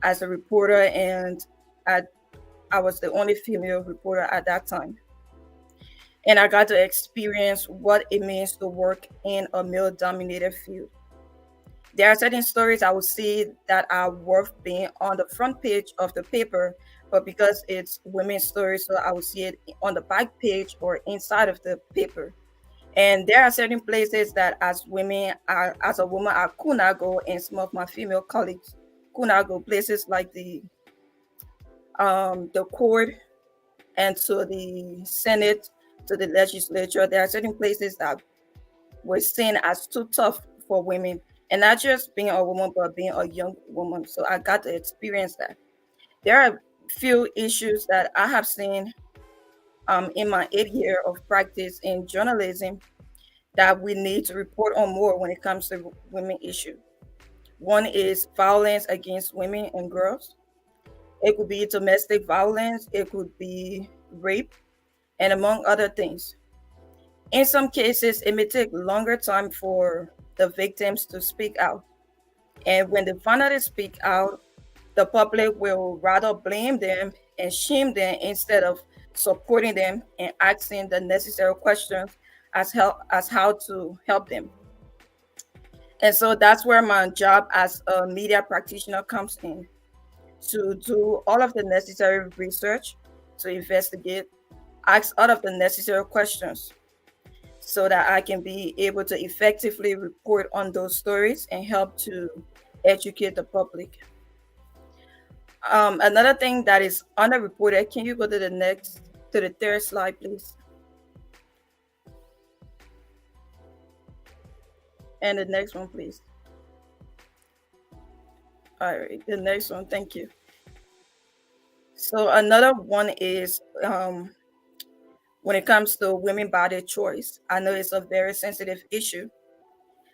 as a reporter, and at I was the only female reporter at that time. And I got to experience what it means to work in a male dominated field. There are certain stories I would see that are worth being on the front page of the paper, but because it's women's stories, so I would see it on the back page or inside of the paper. And there are certain places that as a woman, I could not go, and some of my female colleagues could not go. Places like the court and to the Senate, to the legislature. There are certain places that were seen as too tough for women, and not just being a woman, but being a young woman. So I got to experience that. There are few issues that I have seen in my 8 year of practice in journalism that we need to report on more when it comes to women issue. One is violence against women and girls. It could be domestic violence, it could be rape, and among other things. In some cases, it may take longer time for the victims to speak out. And when they finally speak out, the public will rather blame them and shame them instead of supporting them and asking the necessary questions as how to help them. And so that's where my job as a media practitioner comes in, to do all of the necessary research, to investigate, ask all of the necessary questions so that I can be able to effectively report on those stories and help to educate the public. Another thing that is underreported, can you go to the third slide, please? And the next one, please. All right, the next one, thank you. So another one is when it comes to women body choice. I know it's a very sensitive issue,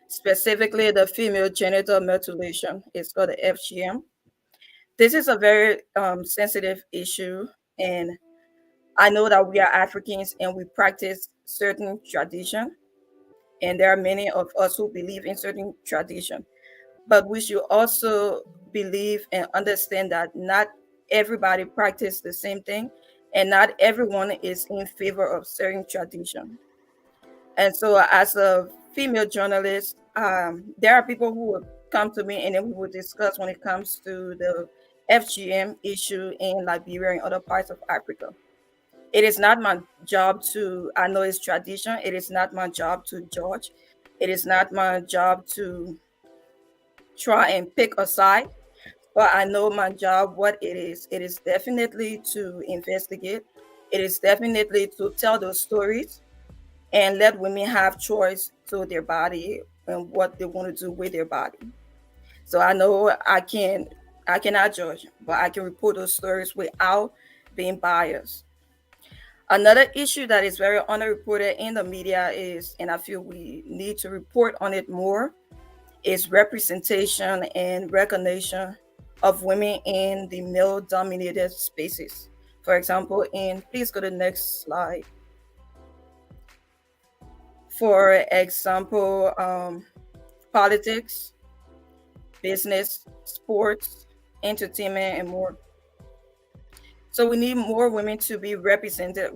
specifically the female genital mutilation. It's called the FGM. This is a very sensitive issue, and I know that we are Africans and we practice certain tradition, and there are many of us who believe in certain tradition. But we should also believe and understand that not everybody practice the same thing, and not everyone is in favor of certain tradition. And so, as a female journalist, there are people who would come to me and then we would discuss when it comes to the FGM issue in Liberia and other parts of Africa. It is not my job to, I know it's tradition, it is not my job to judge. It is not my job to try and pick a side, but I know my job, what it is. It is definitely to investigate, it is definitely to tell those stories and let women have choice to their body and what they want to do with their body. So I know I cannot judge, but I can report those stories without being biased. Another issue that is very underreported in the media is, and I feel we need to report on it more, is representation and recognition of women in the male dominated spaces. For example, please go to the next slide. For example, politics, business, sports, entertainment, and more. So we need more women to be represented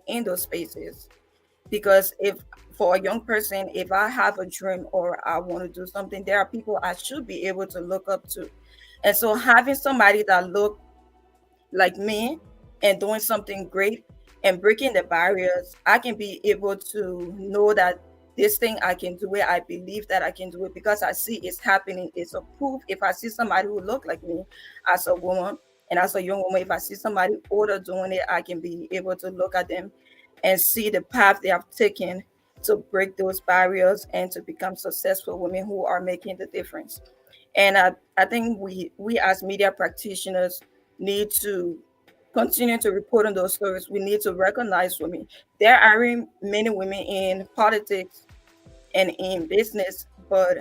in those spaces. Because if for a young person, if I have a dream or I want to do something, there are people I should be able to look up to. And so having somebody that look like me and doing something great and breaking the barriers, I can be able to know that this thing I can do it. I believe that I can do it because I see it's happening. It's a proof. If I see somebody who look like me as a woman and as a young woman, if I see somebody older doing it, I can be able to look at them and see the path they have taken to break those barriers and to become successful women who are making the difference. And I think we as media practitioners need to continue to report on those stories. We need to recognize women. There are many women in politics and in business, but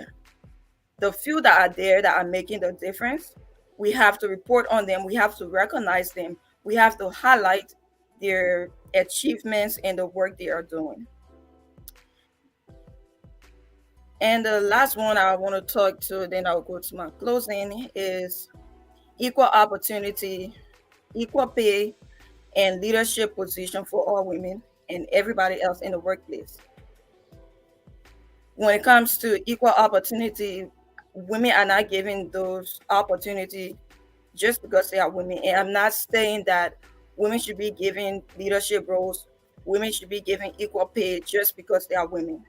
the few that are there that are making the difference, we have to report on them. We have to recognize them. We have to highlight their achievements and the work they are doing. And the last one I want to talk to, then I'll go to my closing, is equal opportunity equal pay and leadership position for all women and everybody else in the workplace. When it comes to equal opportunity, women are not given those opportunity just because they are women. And I'm not saying that women should be given leadership roles, women should be given equal pay just because they are women.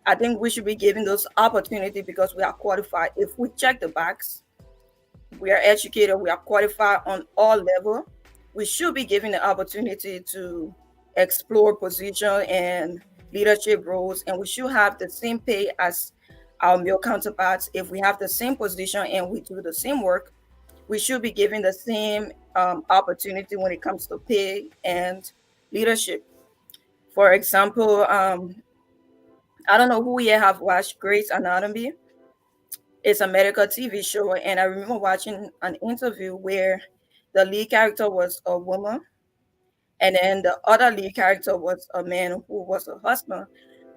I think we should be given those opportunity because we are qualified. If we check the box, we are educated, we are qualified on all level, we should be given the opportunity to explore position and leadership roles, and we should have the same pay as our male counterparts. If we have the same position and we do the same work, we should be given the same opportunity when it comes to pay and leadership. For example, I don't know who here have watched Grey's Anatomy. It's a medical TV show, and I remember watching an interview where the lead character was a woman, and then the other lead character was a man who was a husband.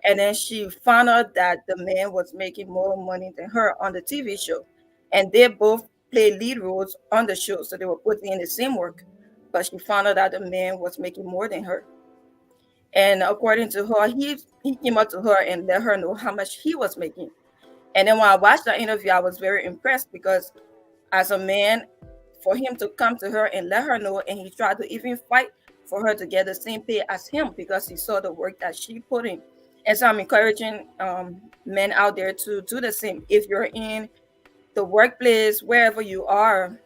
And then she found out that the man was making more money than her on the TV show, and they both played lead roles on the show, so they were put in the same work. But she found out that the man was making more than her, and according to her, he came up to her and let her know how much he was making. And then when I watched the interview, I was very impressed because as a man, for him to come to her and let her know, and he tried to even fight for her to get the same pay as him because he saw the work that she put in. And so I'm encouraging men out there to do the same. If you're in the workplace, wherever you are,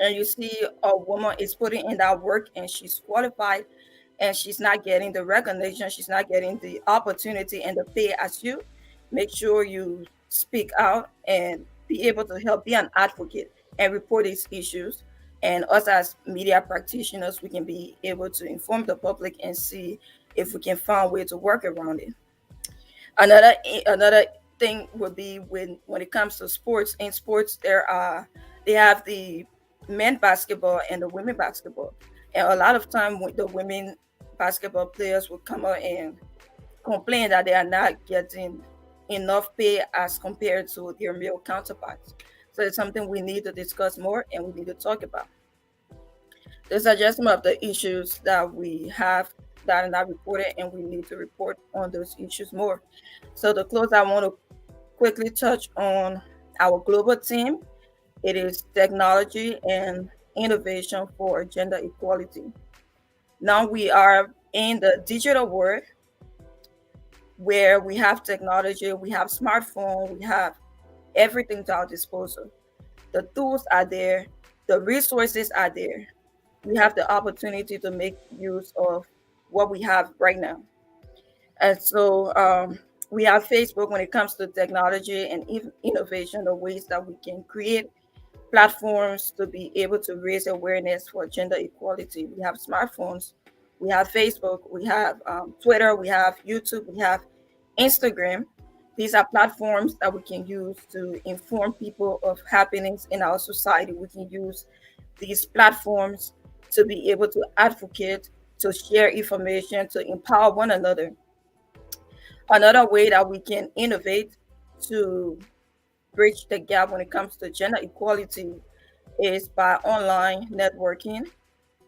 and you see a woman is putting in that work and she's qualified and she's not getting the recognition, she's not getting the opportunity and the pay as you, make sure you speak out and be able to help, be an advocate and report these issues. And us as media practitioners, we can be able to inform the public and see if we can find a way to work around it. Another thing would be when it comes to sports. In sports, they have the men basketball and the women basketball, and a lot of time the women basketball players will come out and complain that they are not getting enough pay as compared to their male counterparts. So it's something we need to discuss more and we need to talk about. These are just some of the issues that we have that are not reported, and we need to report on those issues more. So to close, I want to quickly touch on our global team. It is technology and innovation for gender equality. Now we are in the digital world where we have technology, we have smartphone, we have everything to our disposal. The tools are there, the resources are there. We have the opportunity to make use of what we have right now. And so we have Facebook when it comes to technology and innovation, the ways that we can create platforms to be able to raise awareness for gender equality. We have smartphones, we have Facebook, we have Twitter, we have YouTube, we have Instagram. These are platforms that we can use to inform people of happenings in our society. We can use these platforms to be able to advocate, to share information, to empower one another. Another way that we can innovate to bridge the gap when it comes to gender equality is by online networking,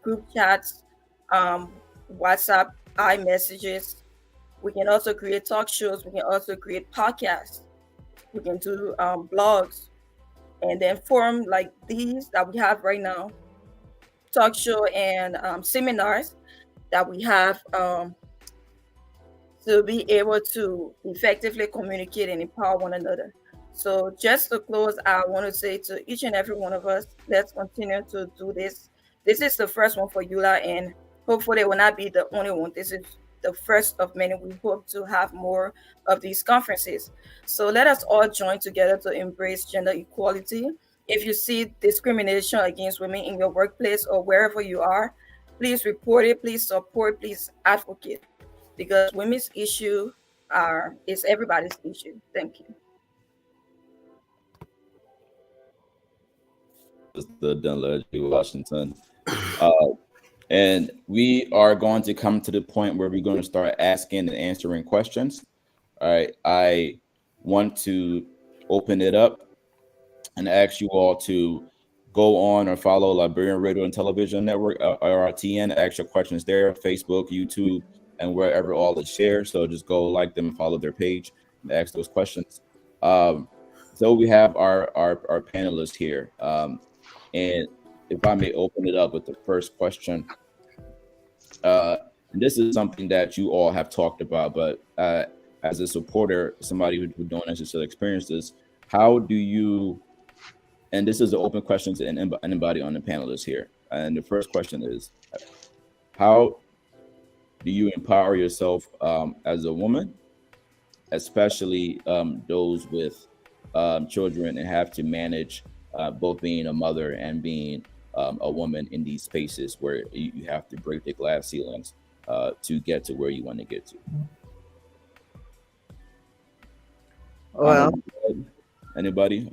group chats, um, WhatsApp, iMessages. We can also create talk shows. We can also create podcasts. We can do blogs, and then forum like these that we have right now, talk show and seminars that we have to be able to effectively communicate and empower one another. So just to close, I want to say to each and every one of us, let's continue to do this. This is the first one for Ulaa, and hopefully it will not be the only one. This is the first of many. We hope to have more of these conferences. So let us all join together to embrace gender equality. If you see discrimination against women in your workplace or wherever you are, please report it, please support, please advocate, because women's issue is everybody's issue. Thank you. Mr. Dunleary, Washington. Uh, and we are going to come to the point where we're going to start asking and answering questions. All right. I want to open it up and ask you all to go on or follow Liberian Radio and Television Network, RRTN. Ask your questions there, Facebook, YouTube, and wherever all is shared. So just go like them and follow their page and ask those questions. So we have our panelists here. And if I may open it up with the first question. And this is something that you all have talked about, but as a supporter, somebody who don't necessarily experience this, how do you, and this is an open question to anybody on the panelists here. And the first question is, how do you empower yourself as a woman, especially those with children and have to manage both being a mother and being a woman in these spaces where you have to break the glass ceilings to get to where you want to get to? Well, Anybody?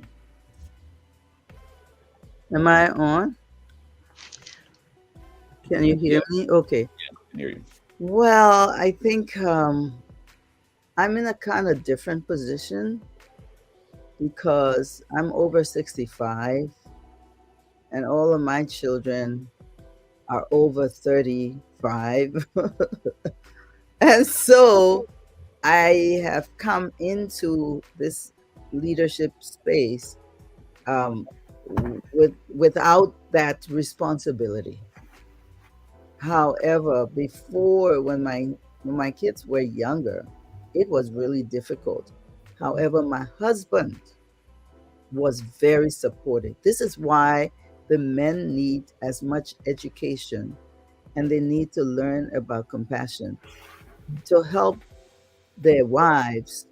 am I on? Can you hear me? Okay. Yeah, I can hear you. Well, I think I'm in a kind of different position because I'm over 65 and all of my children are over 35. And so I have come into this leadership space without that responsibility. However, before, when my kids were younger, it was really difficult. However, my husband was very supportive. This is why the men need as much education and they need to learn about compassion to help their wives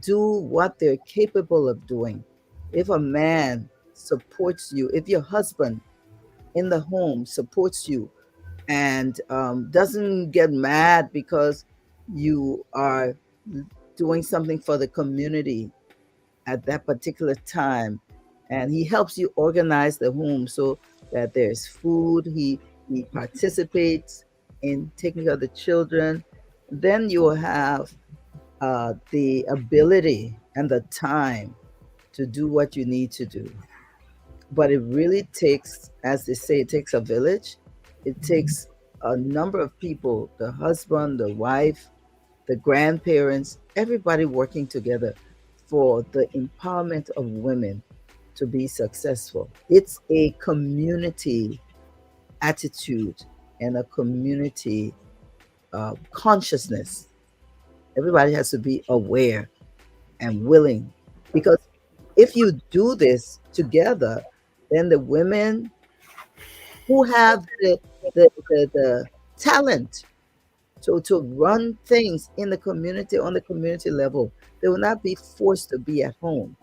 do what they're capable of doing. If a man supports you, if your husband in the home supports you and doesn't get mad because you are doing something for the community at that particular time, and he helps you organize the home so that there's food, he participates in taking care of the children, then you will have the ability and the time to do what you need to do. But it really takes, as they say, it takes a village. It takes a number of people, the husband, the wife, the grandparents, everybody working together for the empowerment of women to be successful. It's a community attitude and a community consciousness. Everybody has to be aware and willing, because if you do this together, then the women who have the talent to run things in the community, on the community level, they will not be forced to be at home.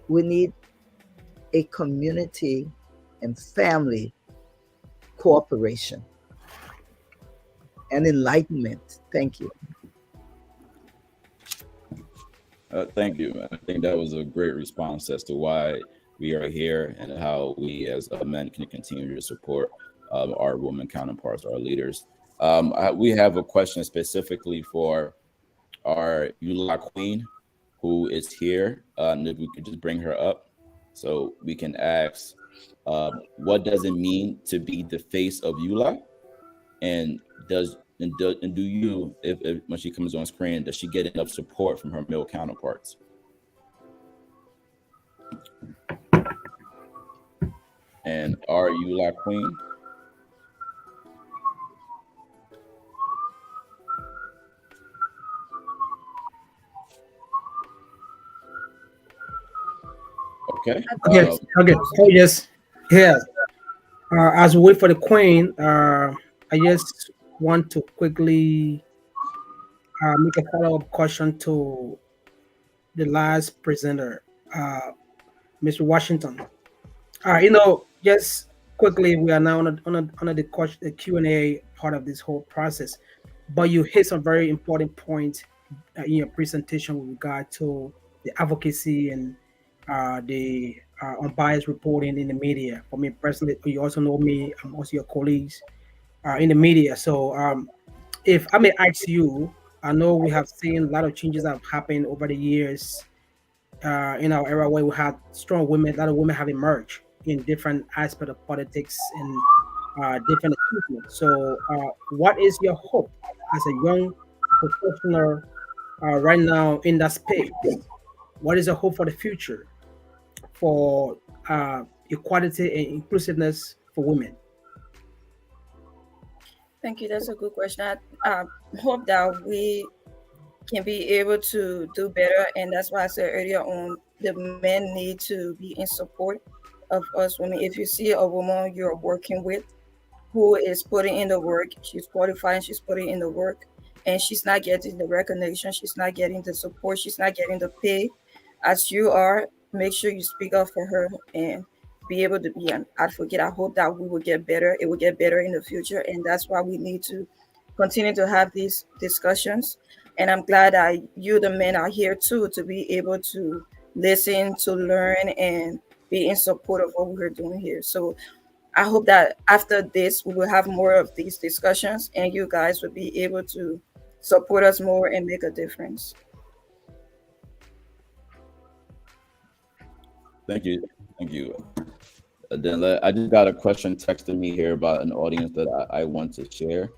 We need a community and family cooperation and enlightenment. Thank you. Thank you. I think that was a great response as to why we are here and how we as men can continue to support our women counterparts, our leaders. We have a question specifically for our Ulaa Queen, who is here. If we could just bring her up so we can ask, what does it mean to be the face of Ulaa? And do you, if when she comes on screen, does she get enough support from her male counterparts? And our Ulaa Queen? Okay. Okay. Oh, yes. Yeah. As we wait for the queen, I just want to quickly make a follow-up question to the last presenter, Mr. Washington. Just quickly, we are now on the question, the Q&A part of this whole process, but you hit some very important points in your presentation with regard to the advocacy and the unbiased reporting in the media. For me personally, you also know me, I'm also your colleagues in the media. So if I may ask you, I know we have seen a lot of changes that have happened over the years in our era where we had strong women, a lot of women have emerged. in different aspects of politics and different achievements. So, what is your hope as a young professional right now in that space? What is the hope for the future for equality and inclusiveness for women? Thank you. That's a good question. I hope that we can be able to do better, and that's why I said earlier on, the men need to be in support of us women. If you see a woman you're working with who is putting in the work, she's qualified, she's putting in the work, and she's not getting the recognition, she's not getting the support, she's not getting the pay as you are, make sure you speak up for her and be able to be an advocate. I hope that we will get better. It will get better in the future. And that's why we need to continue to have these discussions. And I'm glad that you, the men, are here too to be able to listen, to learn, and be in support of what we're doing here. So I hope that after this, we will have more of these discussions and you guys will be able to support us more and make a difference. Thank you. Thank you. Then I just got a question texted me here about an audience that I want to share.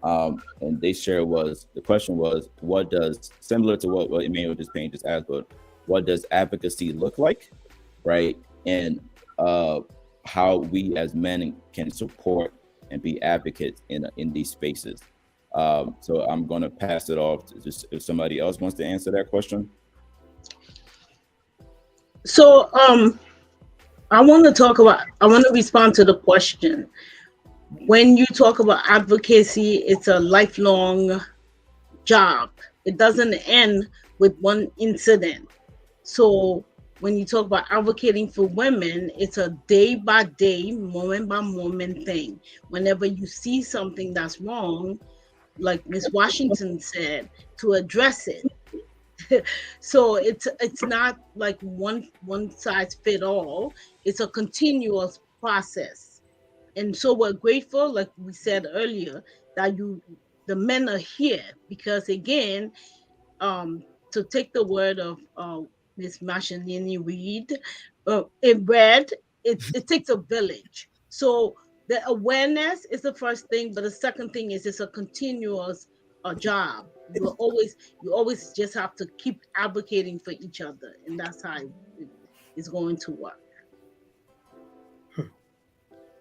And they share was the question was, what does, similar to what Emmanuel just asked, but what does advocacy look like, right? And how we as men can support and be advocates in these spaces. So I'm going to pass it off to just if somebody else wants to answer that question. So I want to respond to the question. When you talk about advocacy, it's a lifelong job. It doesn't end with one incident. So when you talk about advocating for women, it's a day by day, moment by moment thing. Whenever you see something that's wrong, like Miss Washington said, to address it. So it's not like one size fit all. It's a continuous process. And so we're grateful, like we said earlier, that the men are here because again, to take the word of Miss Mashanini Reed, it takes a village. So the awareness is the first thing, but the second thing is it's a continuous job. You always just have to keep advocating for each other, and that's how it's going to work.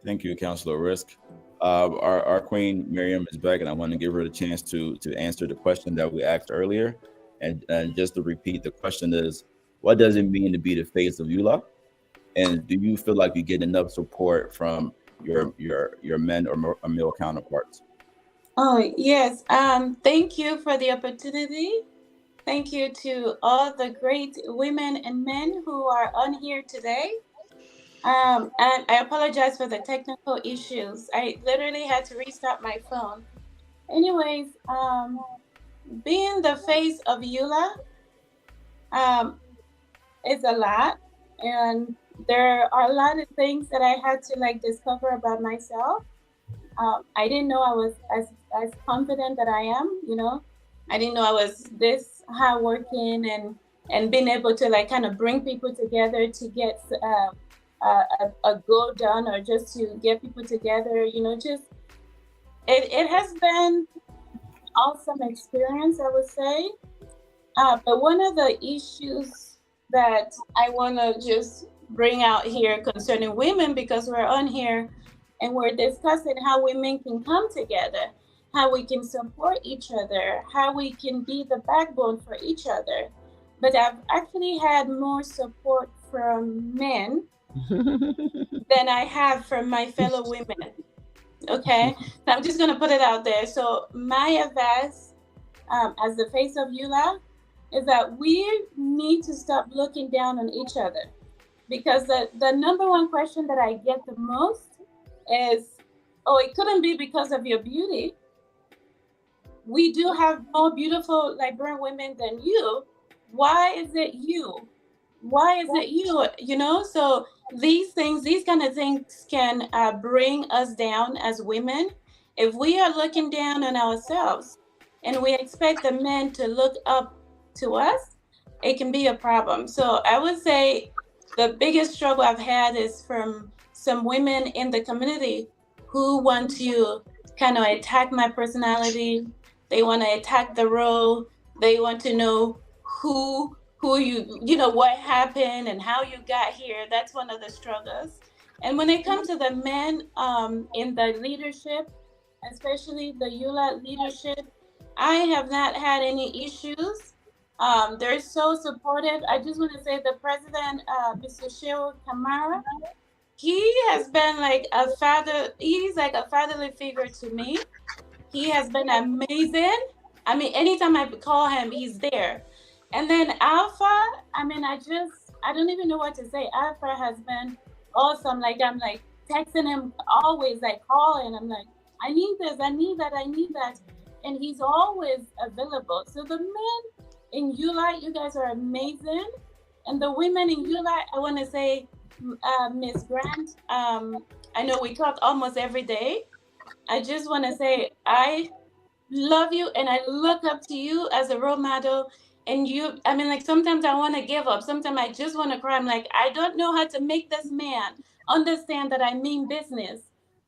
Thank you, Councilor Risk. Our Queen Miriam is back, and I want to give her the chance to answer the question that we asked earlier. And just to repeat, the question is, what does it mean to be the face of Ulaa? And do you feel like you get enough support from your men or male counterparts? Oh, yes. Thank you for the opportunity. Thank you to all the great women and men who are on here today. And I apologize for the technical issues. I literally had to restart my phone. Anyways, being the face of Ulaa is a lot. And there are a lot of things that I had to discover about myself. I didn't know I was as confident that I am, I didn't know I was this hardworking and being able to kind of bring people together to get a goal done or just to get people together, just it has been awesome experience, I would say. But one of the issues that I want to just bring out here concerning women, because we're on here and we're discussing how women can come together, how we can support each other, how we can be the backbone for each other. But I've actually had more support from men than I have from my fellow women. Okay, so I'm just going to put it out there. So my advice as the face of Ulaa is that we need to stop looking down on each other. Because the number one question that I get the most is, oh, it couldn't be because of your beauty. We do have more beautiful Liberian women than you. Why is it you? Why is it you? So these kind of things can bring us down as women. If we are looking down on ourselves and we expect the men to look up to us, it can be a problem. So I would say the biggest struggle I've had is from some women in the community who want to kind of attack my personality. They want to attack the role. They want to know who you know what happened and how you got here. That's one of the struggles. And when it comes to the men in the leadership, especially the Ulaa leadership, I have not had any issues. They're so supportive. I just want to say the president, Mr. Sheil Kamara, he has been like a father. He's like a fatherly figure to me. He has been amazing. I mean, anytime I call him, he's there. And then Alpha, I mean, I don't even know what to say. Alpha has been awesome. Like, I'm like texting him always, like calling. I'm like, I need this, I need that, I need that. And he's always available. So the men in Ulaa, you guys are amazing. And the women in Ulaa, I want to say, Miss Grant, I know we talk almost every day. I just want to say I love you and I look up to you as a role model. And you, I mean, like sometimes I want to give up. Sometimes I just want to cry. I'm like, I don't know how to make this man understand that I mean business.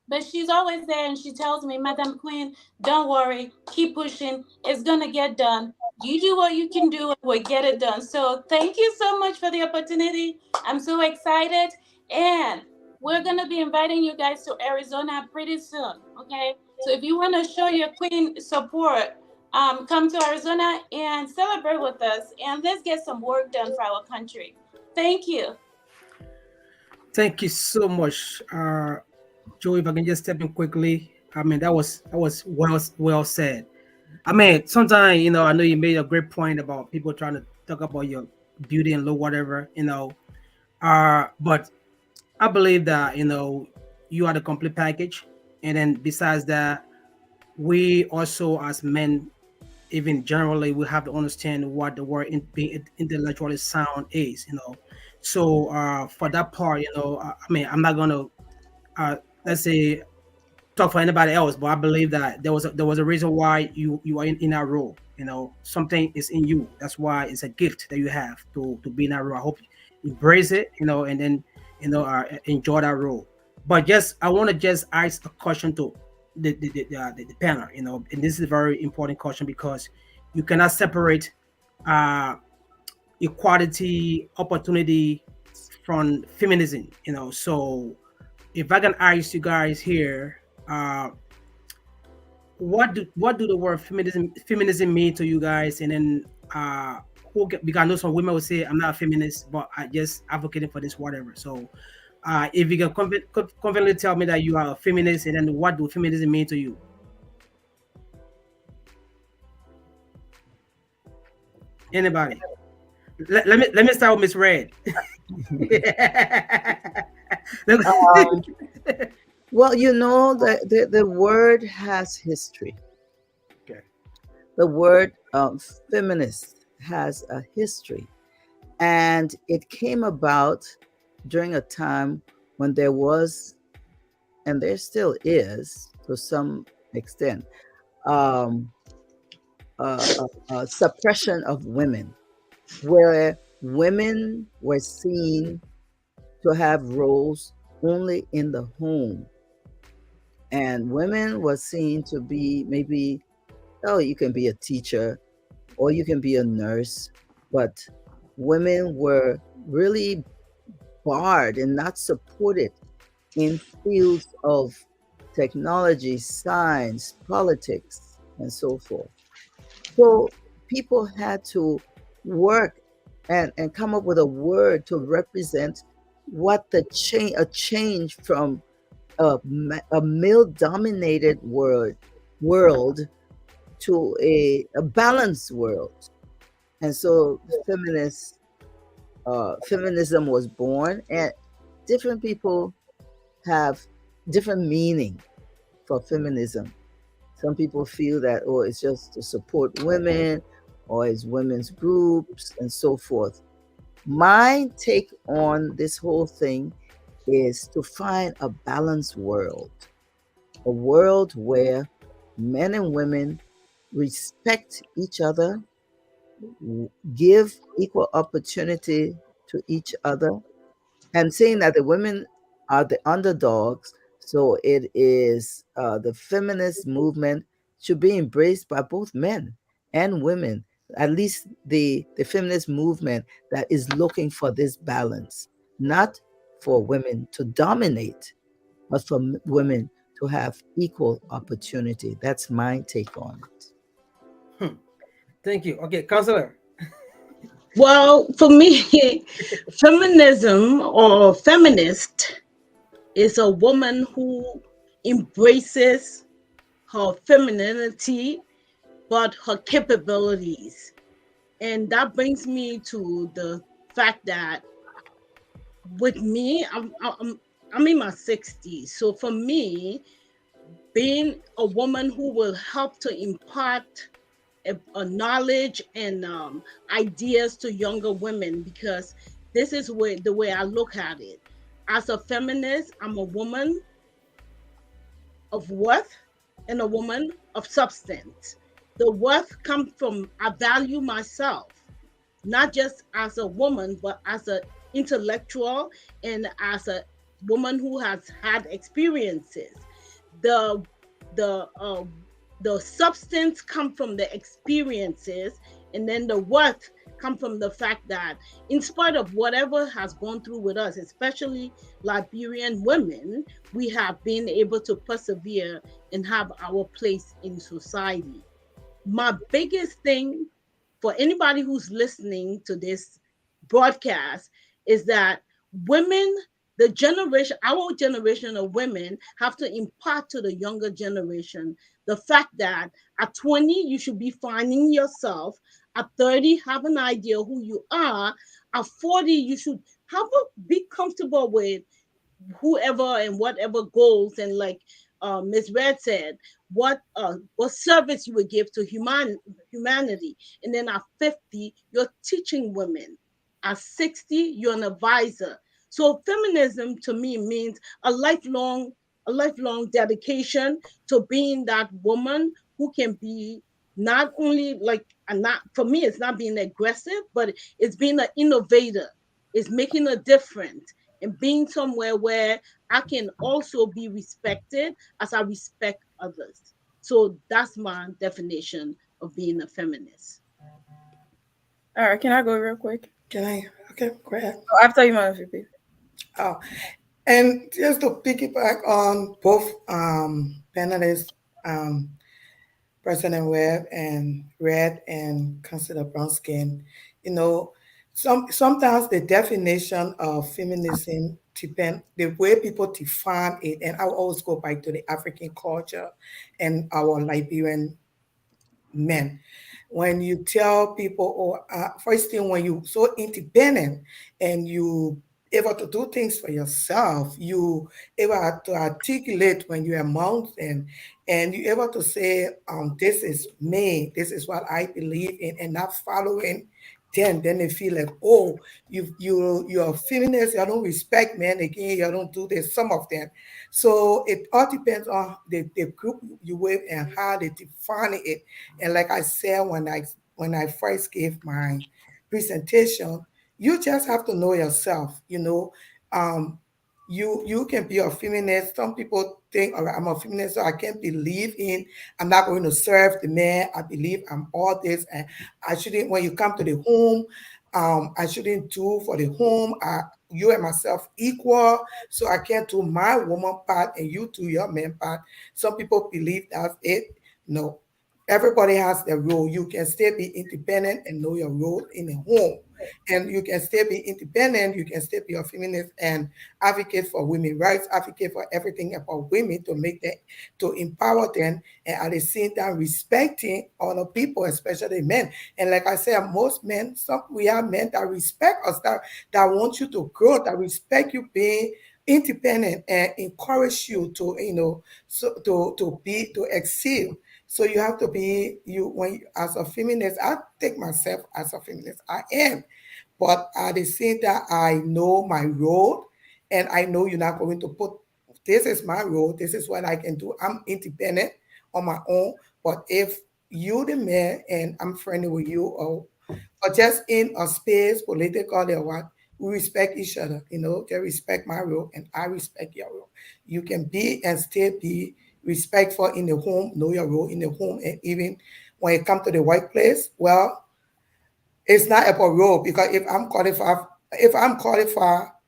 But she's always there and she tells me, Madam Queen, don't worry, keep pushing. It's going to get done. You do what you can do and we'll get it done. So thank you so much for the opportunity. I'm so excited. And we're going to be inviting you guys to Arizona pretty soon. Okay. So if you want to show your queen support, come to Arizona and celebrate with us. And let's get some work done for our country. Thank you. Thank you so much, Joe. If I can just step in quickly, I mean that was well said. I mean, sometimes I know you made a great point about people trying to talk about your beauty and look whatever, but I believe that you are the complete package, and then besides that, we also as men, even generally, we have to understand what the word being intellectually sound is. So for that part, I mean, I'm not gonna let's say talk for anybody else, but I believe that there was a reason why you are in that role. Something is in you. That's why it's a gift that you have to be in that role. I hope you embrace it, and then enjoy that role. But just I want to just ask a question to the panel, and this is a very important question because you cannot separate uh, equality opportunity from feminism. So if I can ask you guys here, what do the word feminism mean to you guys? And then because I know some women will say I'm not a feminist, but I just advocating for this whatever. So if you can confidently tell me that you are a feminist, and then what do feminism mean to you? Anybody? Let me start with Miss Red. Um, well, the word has history. Okay. The word feminist has a history, and it came about during a time when there was, and there still is to some extent, um, suppression of women, where women were seen to have roles only in the home, and women were seen to be maybe, oh, you can be a teacher or you can be a nurse, but women were really barred and not supported in fields of technology, science, politics, and so forth. So people had to work and come up with a word to represent what a change from a male-dominated world to a balanced world. And so feminism was born, and different people have different meaning for feminism. Some people feel that, oh, it's just to support women, or it's women's groups and so forth. My take on this whole thing is to find a balanced world, a world where men and women respect each other, give equal opportunity to each other, and saying that the women are the underdogs. So it is the feminist movement should be embraced by both men and women. At least the feminist movement that is looking for this balance, not for women to dominate, but for women to have equal opportunity. That's my take on it. Thank you. Okay, Counselor. Well, for me, feminism or feminist is a woman who embraces her femininity but her capabilities. And that brings me to the fact that with me, I'm in my 60s. So for me, being a woman who will help to impart a knowledge and ideas to younger women, because this is where the way I look at it. As a feminist, I'm a woman of worth and a woman of substance. The worth comes from I value myself, not just as a woman, but as an intellectual and as a woman who has had experiences. The the uh, the substance come from the experiences, and then the worth come from the fact that in spite of whatever has gone through with us, especially Liberian women, we have been able to persevere and have our place in society. My biggest thing for anybody who's listening to this broadcast is that women, the generation, our generation of women, have to impart to the younger generation the fact that at 20, you should be finding yourself. At 30, have an idea who you are. At 40, you should be comfortable with whoever and whatever goals, and like Ms. Red said, what service you would give to humanity. And then at 50, you're teaching women. At 60, you're an advisor. So feminism to me means a lifelong dedication to being that woman who can be not only like, and not for me, it's not being aggressive, but it's being an innovator, it's making a difference and being somewhere where I can also be respected as I respect others. So that's my definition of being a feminist. All right, can I go real quick? Can I? Okay, go ahead. Oh, after you, Madam VP. Oh, and just to piggyback on both panelists, President Webb and Red and Councilor Bronskin, you know, sometimes the definition of feminism depend the way people define it, and I will always go back to the African culture and our Liberian men. When you tell people, or first thing, when you so independent and you able to do things for yourself, you able to articulate when you're a mountain, and you able to say, this is me, this is what I believe in, and not following. Then they feel like, oh, you're a feminist, you don't respect men again, you don't do this, some of them. So it all depends on the group you with and how they define it. And like I said, when I first gave my presentation, you just have to know yourself. Um, you can be a feminist. Some people think, all right, I'm a feminist, so I can't believe in. I'm not going to serve the man. I believe I'm all this, and I shouldn't. When you come to the home, I shouldn't do for the home. You and myself equal, so I can't do my woman part and you do your man part. Some people believe that's it. No, everybody has their role. You can still be independent and know your role in a home. And you can still be independent, you can still be a feminist and advocate for women rights, advocate for everything about women to make them, to empower them, and at the same time respecting other people, especially men. And like I said, most men, we have men that respect us, that want you to grow, that respect you being independent and encourage you to, so to excel. So you have to be as a feminist. I take myself as a feminist. I am, but at the same time, I know my role, and I know you're not going to put. This is my role. This is what I can do. I'm independent on my own. But if you the man and I'm friendly with you, or just in a space politically or what, we respect each other. They respect my role and I respect your role. You can be and still be respectful in the home, know your role in the home, and even when it comes to the workplace, well, it's not about role because if I'm qualified,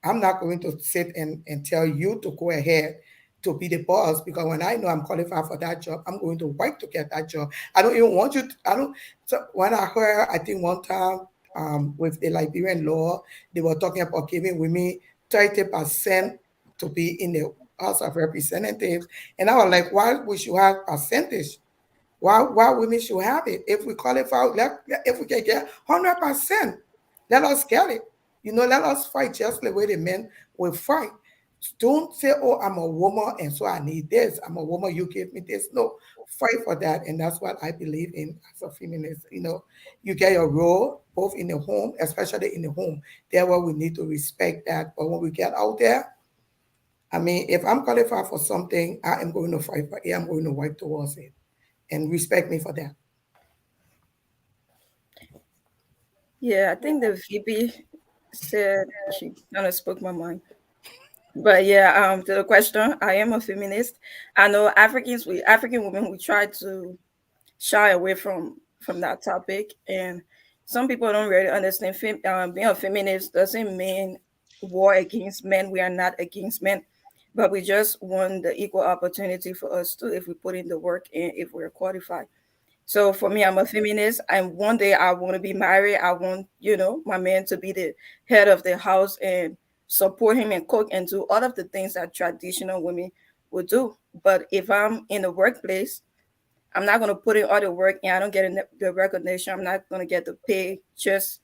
I'm not going to sit and tell you to go ahead to be the boss because when I know I'm qualified for that job, I'm going to work to get that job. I don't even want you to, I don't so when I heard I think one time with the Liberian law, they were talking about giving women 30% to be in the House of Representatives. And I was like, why we should have percentage? Why women should have it? If we qualify, if we can get 100%, let us get it. Let us fight just the way the men will fight. Don't say, "Oh, I'm a woman, and so I need this. I'm a woman. You give me this." No, fight for that, and that's what I believe in as a feminist. You get your role both in the home, especially in the home. Therefore, we need to respect that. But when we get out there, I mean, if I'm qualified for something, I am going to fight for it. I'm going to work towards it and respect me for that. Yeah, I think the VP said she kind of spoke my mind. But yeah, to the question, I am a feminist. I know African women, we try to shy away from that topic, and some people don't really understand. Being a feminist doesn't mean war against men. We are not against men, but we just want the equal opportunity for us too if we put in the work and if we're qualified. So for me, I'm a feminist, and one day I want to be married. I want, my man to be the head of the house and support him and cook and do all of the things that traditional women would do. But if I'm in the workplace, I'm not going to put in all the work and I don't get the recognition. I'm not going to get the pay just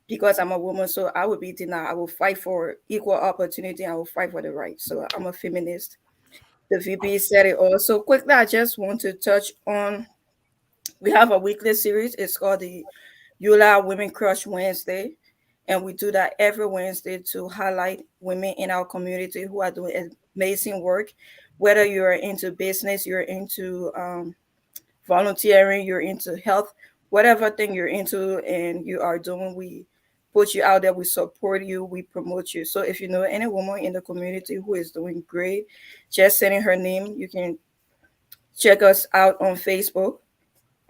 because I'm a woman. So I would be denied. I will fight for equal opportunity. I will fight for the right. So I'm a feminist. The VP said it also. Quickly, I just want to touch on, we have a weekly series. It's called the Ulaa Women Crush Wednesday. And we do that every Wednesday to highlight women in our community who are doing amazing work. Whether you're into business, you're into volunteering, you're into health, whatever thing you're into and you are doing, we put you out there, we support you, we promote you. So if you know any woman in the community who is doing great, just sending her name, you can check us out on Facebook,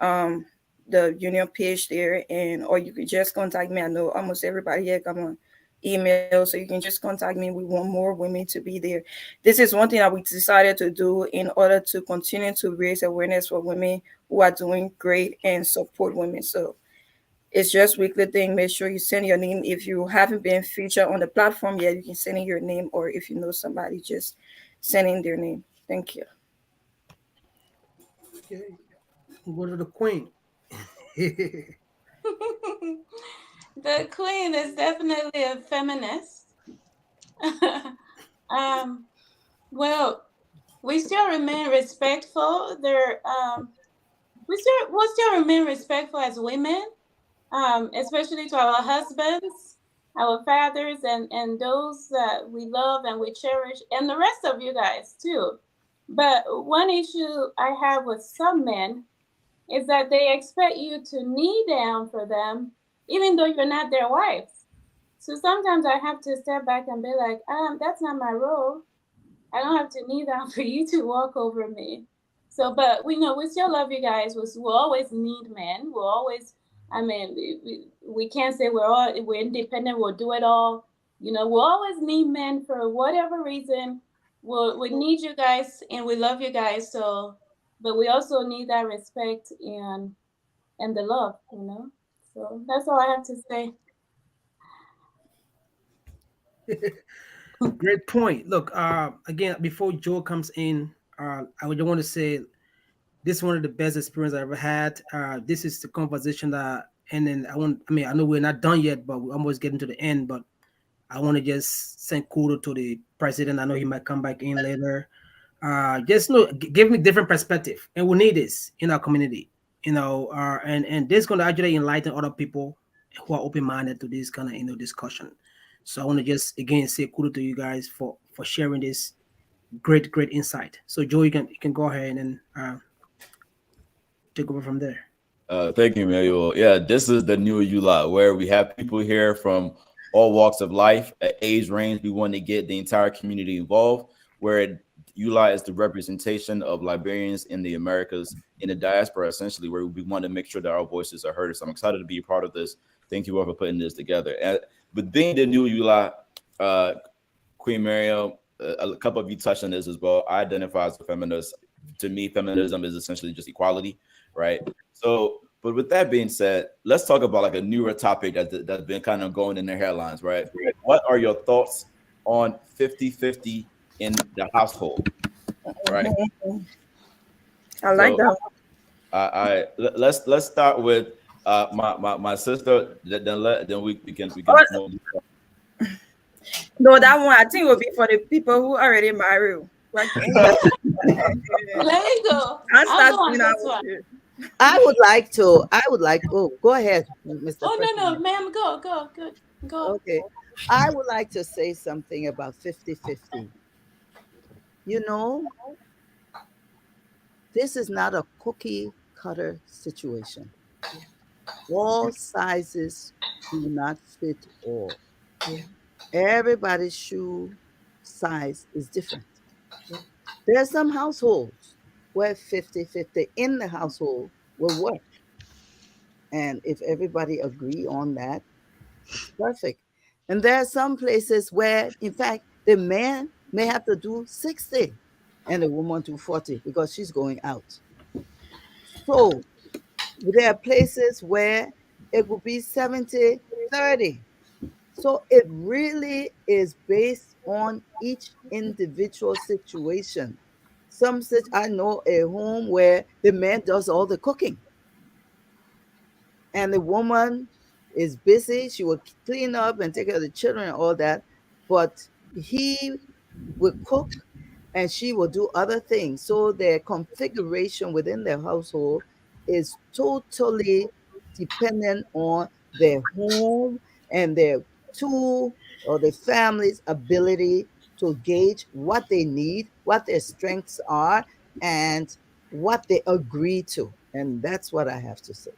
um, the union page there, and or you can just contact me. I know almost everybody here come on email, so you can just contact me. We want more women to be there. This is one thing that we decided to do in order to continue to raise awareness for women who are doing great and support women. So it's just weekly thing. Make sure you send your name. If you haven't been featured on the platform yet, you can send in your name, or if you know somebody, just send in their name. Thank you. Okay. We'll go to the queen. The queen is definitely a feminist. um, well, we still remain respectful. We still remain respectful as women, especially to our husbands, our fathers, and those that we love and we cherish, and the rest of you guys too. But one issue I have with some men is that they expect you to kneel down for them, even though you're not their wife. So sometimes I have to step back and be like, that's not my role. I don't have to kneel down for you to walk over me. So, but we know we still love you guys. We'll always need men. We'll always, I mean, we can't say we're independent. We'll do it all. We'll always need men for whatever reason. We need you guys and we love you guys. So, but we also need that respect and the love. So that's all I have to say. Great point. Look, again, before Joe comes in, I would want to say this is one of the best experience I ever had. This is the conversation that, and then I know we're not done yet, but we're almost getting to the end. But I want to just send kudos to the president. I know he might come back in later. Just give me different perspective, and we need this in our community. And this is going to actually enlighten other people who are open minded to this kind of discussion. So I want to just again say kudos to you guys for sharing this great insight. So Joe, you can go ahead and take over from there. Thank you, Manuel. Yeah, this is the new Ulaa, where we have people here from all walks of life, age range. We want to get the entire community involved, where ULI is the representation of Liberians in the Americas, in the diaspora, essentially, where we want to make sure that our voices are heard. So I'm excited to be a part of this. Thank you all for putting this together. But being the new ULI, Queen Miriam, a couple of you touched on this as well. I identify as a feminist. To me, feminism is essentially just equality, right? So, but with that being said, let's talk about like a newer topic that's been kind of going in the headlines, right? What are your thoughts on 50-50 in the household, right? I like So, that. let's start with my sister. Then we can Oh, move. no, that one I think will be for the people who already married. Like, Let me go. I I'll start go on doing that this with one. you. Oh, go ahead, Mr. Oh no, President. ma'am, go, good, go. Okay. I would like to say something about 50-50. You know, this is not a cookie cutter situation. All sizes do not fit all. Yeah. Everybody's shoe size is different. Yeah. There are some households where 50-50 in the household will work. And if everybody agree on that, it's perfect. And there are some places where, in fact, the man may have to do 60 and the woman do 40 because she's going out. So there are places where it will be 70-30. So it really is based on each individual situation. I know a home where the man does all the cooking and the woman is busy. She will clean up and take care of the children and all that, but he will cook and she will do other things. So their configuration within their household is totally dependent on their home and their two or the family's ability to gauge what they need, what their strengths are, and what they agree to. And that's what I have to say.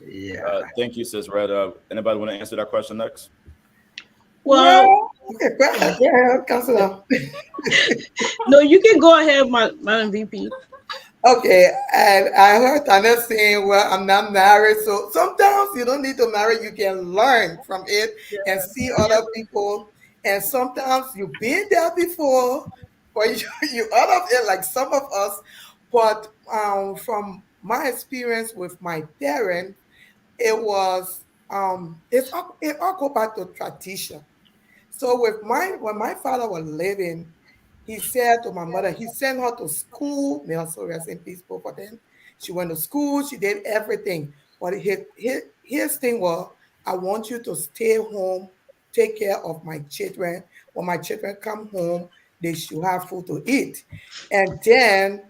Yeah. Thank you, sis. Red. Anybody want to answer that question next? Well, Okay, go ahead, Councilor. no, you can go ahead, my VP. Okay, and I heard Tanya saying, "Well, I'm not married, so sometimes you don't need to marry. You can learn from it and see other people. And sometimes you've been there before, or you out of it, like some of us. But from my experience with my parents, it was it all go back to tradition. So with my when my father was living, he said to my mother, he sent her to school. May also rest in peace, both of them. She went to school, she did everything. But his thing was, I want you to stay home, take care of my children. When my children come home, they should have food to eat. And then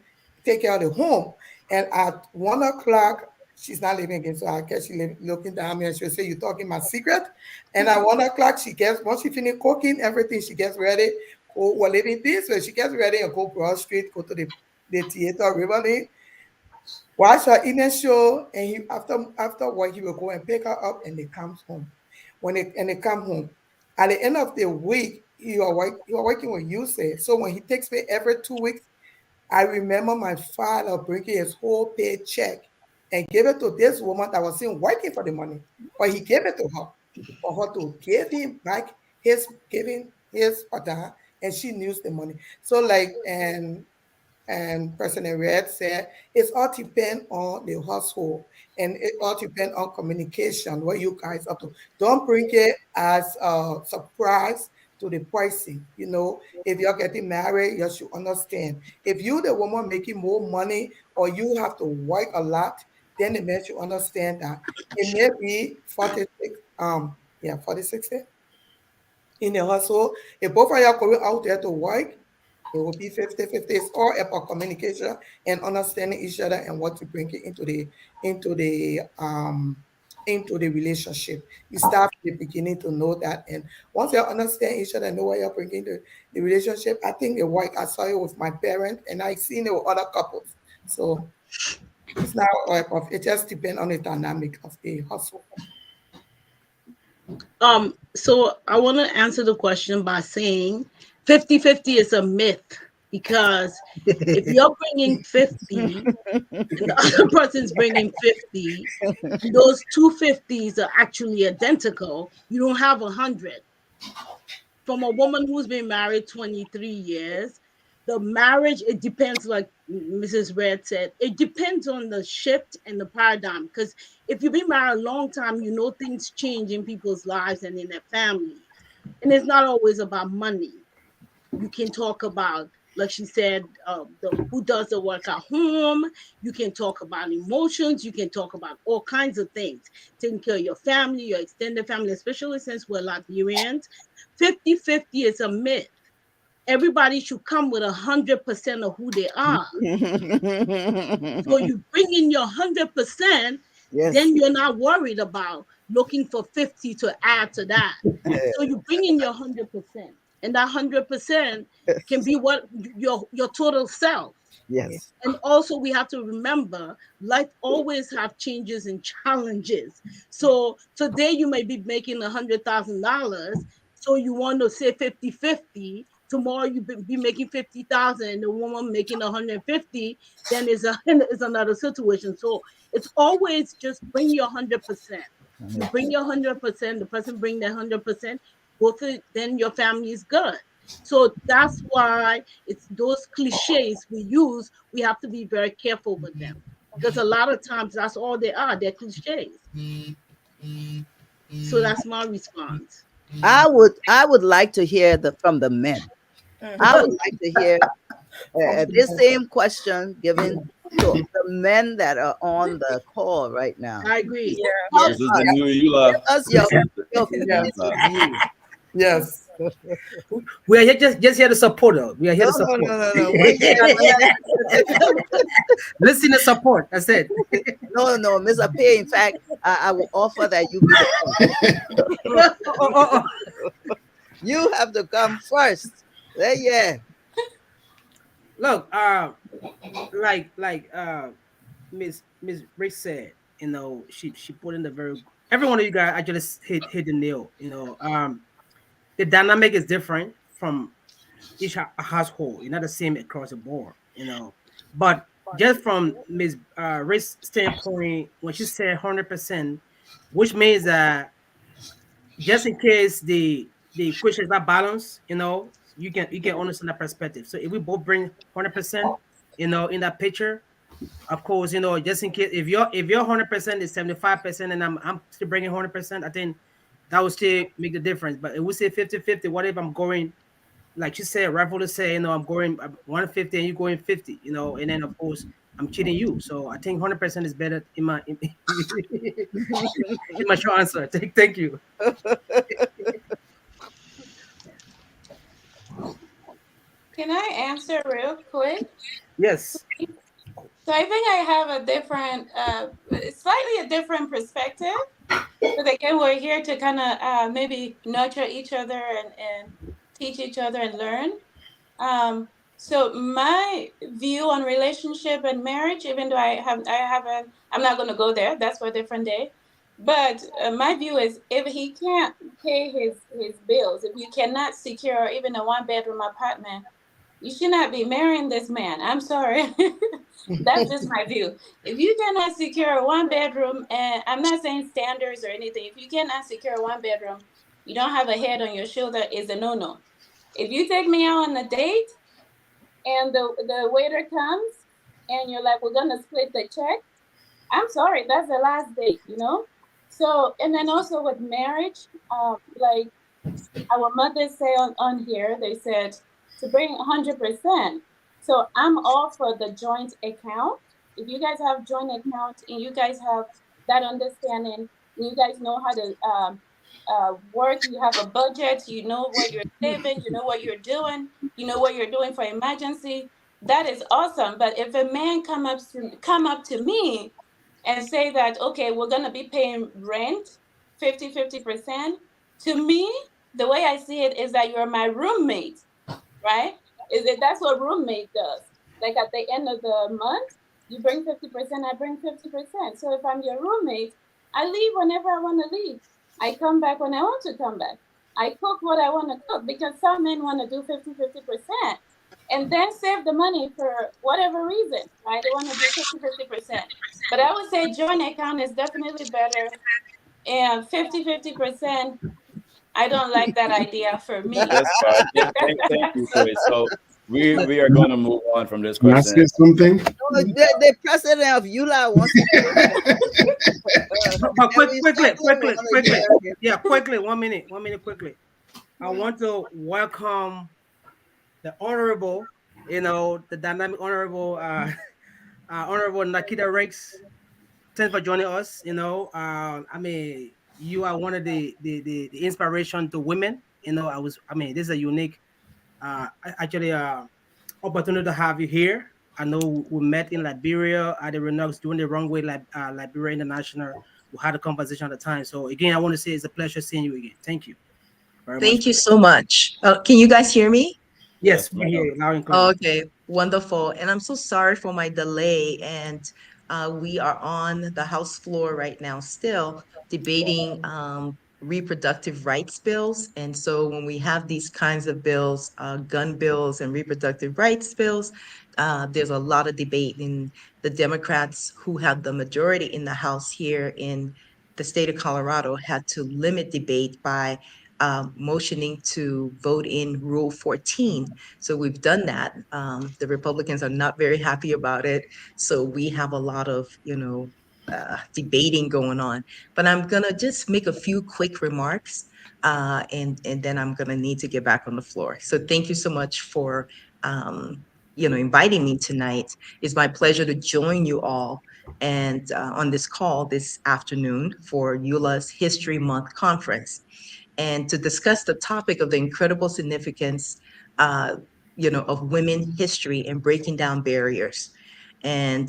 take care of the home. And at 1 o'clock, she's not living again. So I guess looking down at me and she'll say, "You talking my secret?" And at 1 o'clock, she gets, once she finish cooking everything, she gets ready. Go, we're living this way. She gets ready and go Broad Street, go to the theater, Riverly, watch her evening show. And after work, he will go and pick her up and they comes home. They come home. At the end of the week, you are working with you say. So when he takes me every 2 weeks, I remember my father bringing his whole paycheck and gave it to this woman that was still working for the money. But he gave it to her for her to give him back giving his partner, and she used the money. So like and President Red said, it's all depend on the household and it all depend on communication, what you guys up to. Don't bring it as a surprise to the pricing. If you're getting married, you should understand. If you the woman making more money or you have to work a lot, then the man should understand that it may be 46, 46 in the household. If both of you are going out there to work, it will be 50-50. It's all about communication and understanding each other and what to bring it into the into the relationship. You start from the beginning to know that. And once you understand each other and know what you're bringing to the relationship, I think it work. I saw it with my parents and I seen it with other couples. So It's not it just depends on the dynamic of the household. So I want to answer the question by saying 50-50 is a myth, because if you're bringing 50 and the other person's bringing 50, and those two 50s are actually identical, you don't have 100. From a woman who's been married 23 years, the marriage, it depends, like Mrs. Red said, it depends on the shift and the paradigm. Because if you've been married a long time, you know things change in people's lives and in their families. And it's not always about money. You can talk about, like she said, who does the work at home. You can talk about emotions. You can talk about all kinds of things. Taking care of your family, your extended family, especially since we're Liberians. 50-50 is a myth. Everybody should come with 100% of who they are. So you bring in your 100%, Yes. then you're not worried about looking for 50 to add to that. So you bring in your 100%, and that 100% can be what your total self. Yes. And also we have to remember, life always have changes and challenges. So today you may be making $100,000, so you want to say 50-50. Tomorrow you be making 50,000 and the woman making 150, then is another situation. So it's always just bring your 100%. You bring your 100%, the person bring their 100%, both then your family is good. So that's why it's those cliches we use. We have to be very careful with them, because a lot of times that's all they are. They're cliches. So that's my response. I would like to hear from the men. I would like to hear this same question given to the men that are on the call right now. I agree. Yeah. This is the new Ulaa. Give us This is your the new Yeah. feminist Ulaa. view. Yes. We are just here to support her. We are here No, to no, support. no, no, no. Listen to support. That's it. No, Mr. Pay. In fact, I will offer that you be the first. You have to come first. Yeah. Look, like Miss Rick said, she put in the very, every one of you guys actually hit the nail. The dynamic is different from each household. You're not the same across the board. But just from Miss Rick's standpoint, when she said 100%, which means that just in case the equation is not balanced, you can understand that perspective. So if we both bring 100%, in that picture, of course, just in case if your 100% is 75% and I'm still bringing 100%, I think that would still make the difference. But if we say 50-50, what if I'm going, like you said, rightfully say, I'm going 150 and you going 50, and then of course I'm cheating you. So I think 100% is better in my short answer. Thank you. Can I answer real quick? Yes. So I think I have a different, slightly a different perspective. But again, we're here to kind of maybe nurture each other and teach each other and learn. So my view on relationship and marriage, even though I'm not going to go there. That's for a different day. But my view is, if he can't pay his bills, if you cannot secure even a one-bedroom apartment, you should not be marrying this man. I'm sorry. That's just my view. If you cannot secure a one bedroom, and I'm not saying standards or anything, if you cannot secure a one bedroom, you don't have a head on your shoulder, is a no-no. If you take me out on a date and the waiter comes and you're like, we're gonna split the check, I'm sorry, that's the last date. So, and then also with marriage, like our mothers say on here, they said to bring 100%. So I'm all for the joint account. If you guys have joint account and you guys have that understanding, and you guys know how to work, you have a budget, you know what you're saving, you know what you're doing, you know what you're doing for emergency. That is awesome. But if a man come up to me and say that, okay, we're gonna be paying rent 50%, to me, the way I see it is that you're my roommate, right? That's what roommate does. Like at the end of the month, You bring 50%, I bring 50%. So if I'm your roommate, I leave whenever I want to leave. I come back when I want to come back. I cook what I want to cook because some men want to do 50-50% and then save the money for whatever reason, right? They want to do 50-50%. But I would say joint account is definitely better. And 50-50%, I don't like that idea for me. That's fine. Thank you, Joy. So we are going to move on from this Can I question. say something? Oh, the president of Ulaa wants to say something. But And we certainly quickly, want to quickly. hear him. Yeah, quickly. 1 minute. 1 minute, quickly. I want to welcome the honorable, the dynamic honorable, honorable Nikita Rakes. Thanks for joining us. I mean, you are one of the inspiration to women. This is a unique, actually, opportunity to have you here. I know we met in Liberia at the Renox doing the wrong way, like Liberia International. We had a conversation at the time. So again, I want to say it's a pleasure seeing you again. Thank you very much. Thank you so much. Can you guys hear me? Yes, Yes, we hear ma'am. you loud and clear. Okay, wonderful. And I'm so sorry for my delay. And we are on the House floor right now, still debating reproductive rights bills. And so when we have these kinds of bills, gun bills and reproductive rights bills, there's a lot of debate. And the Democrats who have the majority in the House here in the state of Colorado had to limit debate by motioning to vote in Rule 14. So we've done that. The Republicans are not very happy about it. So we have a lot of, debating going on. But I'm gonna just make a few quick remarks, and then I'm gonna need to get back on the floor. So thank you so much for, inviting me tonight. It's my pleasure to join you all and on this call this afternoon for EULA's History Month conference, and to discuss the topic of the incredible significance, of women history and breaking down barriers. And,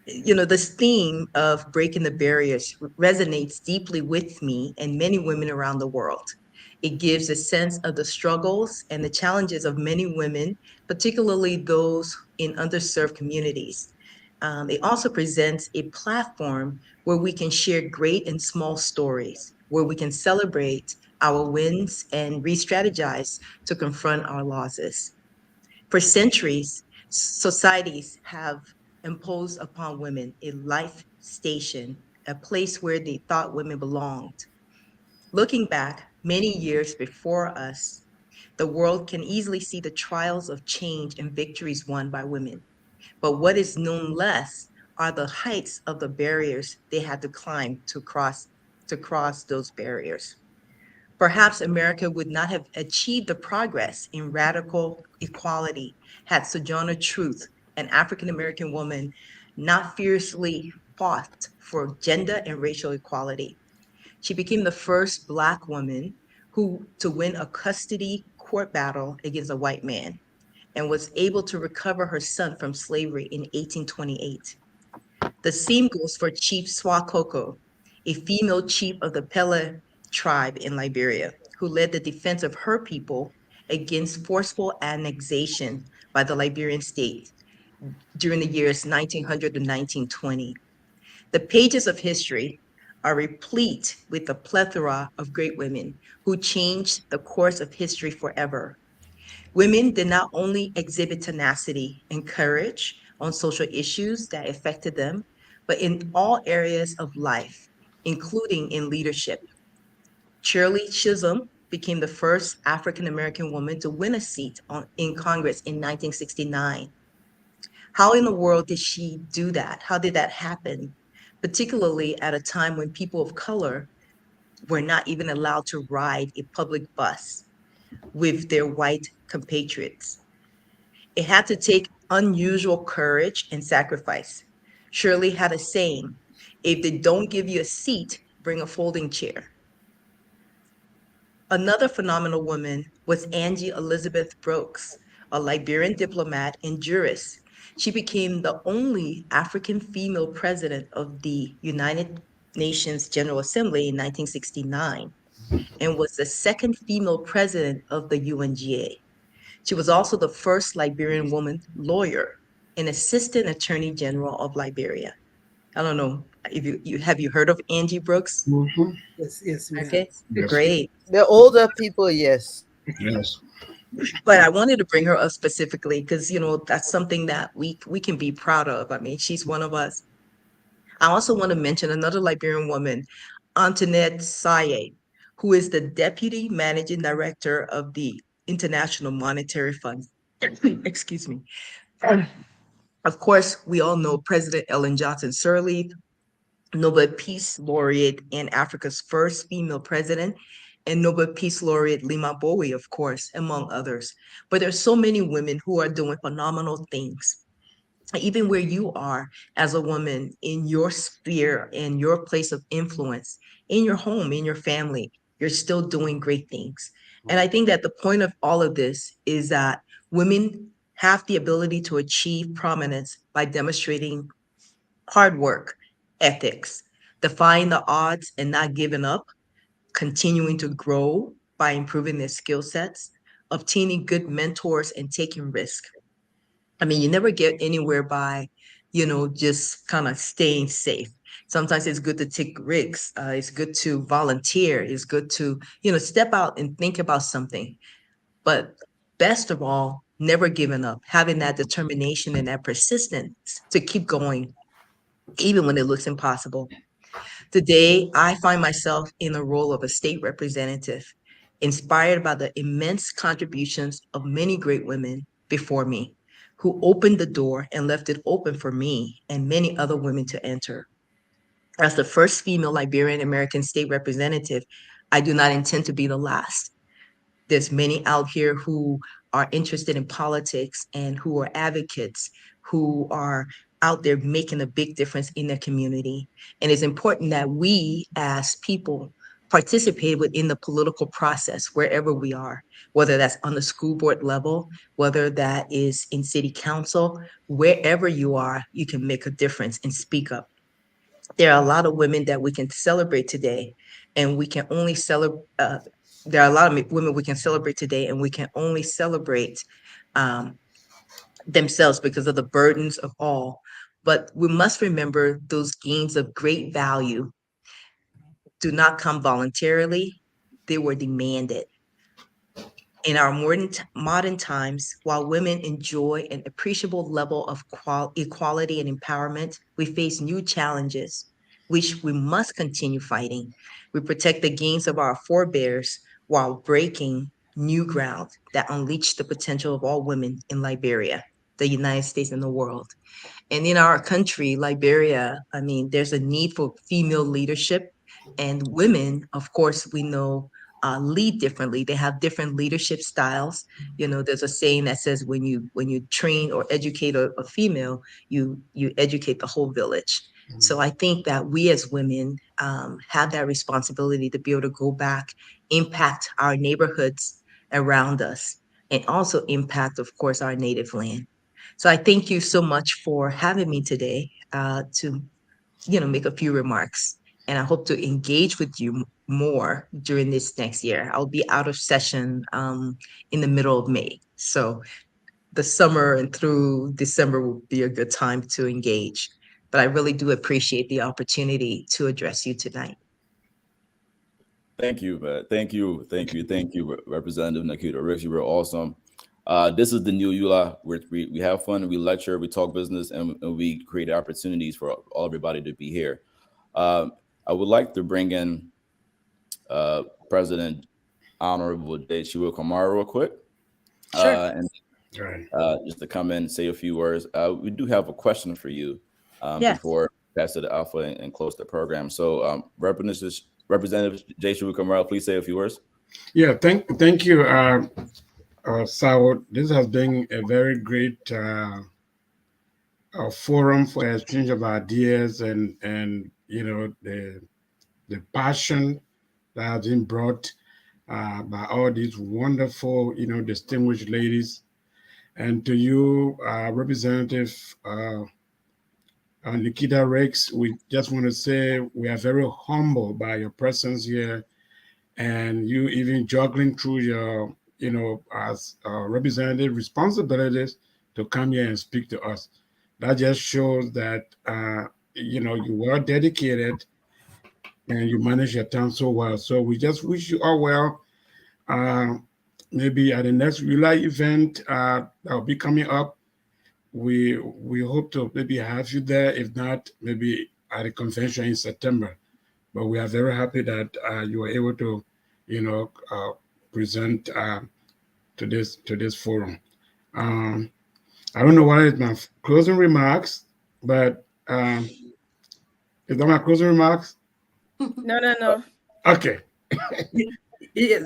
this theme of breaking the barriers resonates deeply with me and many women around the world. It gives a sense of the struggles and the challenges of many women, particularly those in underserved communities. It also presents a platform where we can share great and small stories, where we can celebrate our wins and re strategize to confront our losses. For centuries, societies have imposed upon women a life station, a place where they thought women belonged. Looking back many years before us, the world can easily see the trials of change and victories won by women. But what is known less are the heights of the barriers they had to climb to cross those barriers. Perhaps America would not have achieved the progress in radical equality had Sojourner Truth, an African American woman, not fiercely fought for gender and racial equality. She became the first Black woman who to win a custody court battle against a white man and was able to recover her son from slavery in 1828. The same goes for Chief Swakoko, a female chief of the Pele tribe in Liberia, who led the defense of her people against forceful annexation by the Liberian state during the years 1900 to 1920. The pages of history are replete with a plethora of great women who changed the course of history forever. Women did not only exhibit tenacity and courage on social issues that affected them, but in all areas of life, including in leadership. Shirley Chisholm became the first African American woman to win a seat in Congress in 1969. How in the world did she do that? How did that happen? Particularly at a time when people of color were not even allowed to ride a public bus with their white compatriots. It had to take unusual courage and sacrifice. Shirley had a saying, if they don't give you a seat, bring a folding chair. Another phenomenal woman was Angie Elizabeth Brooks, a Liberian diplomat and jurist. She became the only African female president of the United Nations General Assembly in 1969 and was the second female president of the UNGA. She was also the first Liberian woman lawyer. and Assistant Attorney General of Liberia. I don't know if you have you heard of Angie Brooks? Mhm. Yes, yes, we have. Okay, Yes, great. The older people, yes. yes. But I wanted to bring her up specifically because that's something that we can be proud of. I mean, she's one of us. I also want to mention another Liberian woman, Antoinette Saye, who is the Deputy Managing Director of the International Monetary Fund. Excuse me. Of course, we all know President Ellen Johnson Sirleaf, Nobel Peace Laureate and Africa's first female president, and Nobel Peace Laureate Lima Bowie, of course, among others. But there's so many women who are doing phenomenal things. Even where you are as a woman in your sphere, in your place of influence, in your home, in your family, you're still doing great things. And I think that the point of all of this is that women have the ability to achieve prominence by demonstrating hard work, ethics, defying the odds and not giving up, continuing to grow by improving their skill sets, obtaining good mentors, and taking risk. I mean, you never get anywhere by, just kind of staying safe. Sometimes it's good to take risks. It's good to volunteer. It's good to, step out and think about something. But best of all, never giving up, having that determination and that persistence to keep going, even when it looks impossible. Today, I find myself in the role of a state representative, inspired by the immense contributions of many great women before me, who opened the door and left it open for me and many other women to enter. As the first female Liberian American state representative, I do not intend to be the last. There's many out here who are interested in politics and who are advocates, who are out there making a big difference in their community. And it's important that we as people participate within the political process wherever we are, whether that's on the school board level, whether that is in city council, wherever you are, you can make a difference and speak up. There are a lot of women that we can celebrate today, and we can only celebrate. There are a lot of women we can celebrate today, and we can only celebrate um, themselves because of the burdens of all. But we must remember those gains of great value do not come voluntarily; they were demanded. In our modern times, while women enjoy an appreciable level of equality and empowerment, we face new challenges, which we must continue fighting. We protect the gains of our forebears while breaking new ground that unleash the potential of all women in Liberia, the United States, and the world. And in our country, Liberia, I mean, there's a need for female leadership. And women, of course, we know lead differently. They have different leadership styles. There's a saying that says when you train or educate a female, you educate the whole village. So I think that we as women have that responsibility to be able to go back, impact our neighborhoods around us, and also impact, of course, our native land. So I thank you so much for having me today to, make a few remarks. And I hope to engage with you more during this next year. I'll be out of session in the middle of May. So the summer and through December will be a good time to engage. But I really do appreciate the opportunity to address you tonight. Thank you, man. Thank you, Representative Nikita Ricks. You were awesome. This is the new Ulaa, where we have fun, we lecture, we talk business, and we create opportunities for all everybody to be here. I would like to bring in President Honorable J. Shiwa Kamara real quick, Sure. and Right. just to come in and say a few words. We do have a question for you Yes. before pass to the Alpha and close the program. So, Representative J. Shiwa Kamara, please say a few words. Yeah. Thank you, Saud. This has been a very great forum for exchange of ideas and the passion that has been brought by all these wonderful distinguished ladies, and to you, Representative Nikita Rex. We just want to say we are very humbled by your presence here, and you even juggling through your as representative responsibilities to come here and speak to us. that just shows that you were dedicated and you manage your time so well. So we just wish you all well. Uh, Maybe at the next Ulaa event that will be coming up, we hope to maybe have you there. If not, maybe at a convention in September. But we are very happy that you were able to, present to this forum. Um, I don't know what is my closing remarks, but is that my closing remarks? No, no, no. Okay. Yes,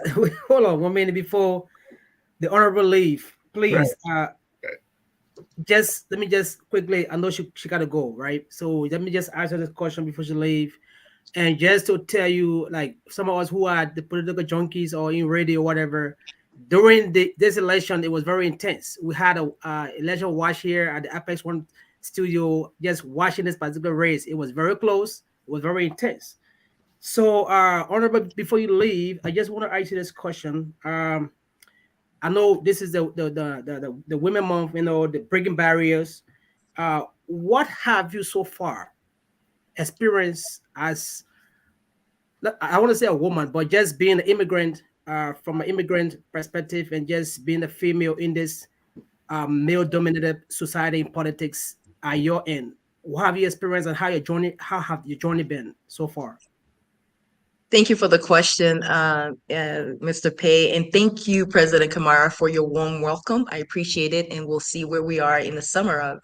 hold on 1 minute before the honorable leave. Right. Please, just let me just quickly. I know she gotta go, right? So let me just answer this question before she leave. And just to tell you, like some of us who are the political junkies or in radio or whatever, during this election, it was very intense. We had a election watch here at the Apex One studio, just watching this particular race. It was very close. It was very intense. So, honorable, before you leave, I just want to ask you this question. I know this is the Women Month, the breaking barriers. What have you so far experienced as, I want to say a woman, but just being an immigrant, from an immigrant perspective, and just being a female in this male-dominated society in politics at your end? What have you experienced, and how have your journey been so far? Thank you for the question, Mr. Pei, and thank you, President Kamara, for your warm welcome. I appreciate it, and we'll see where we are in the summer. I'd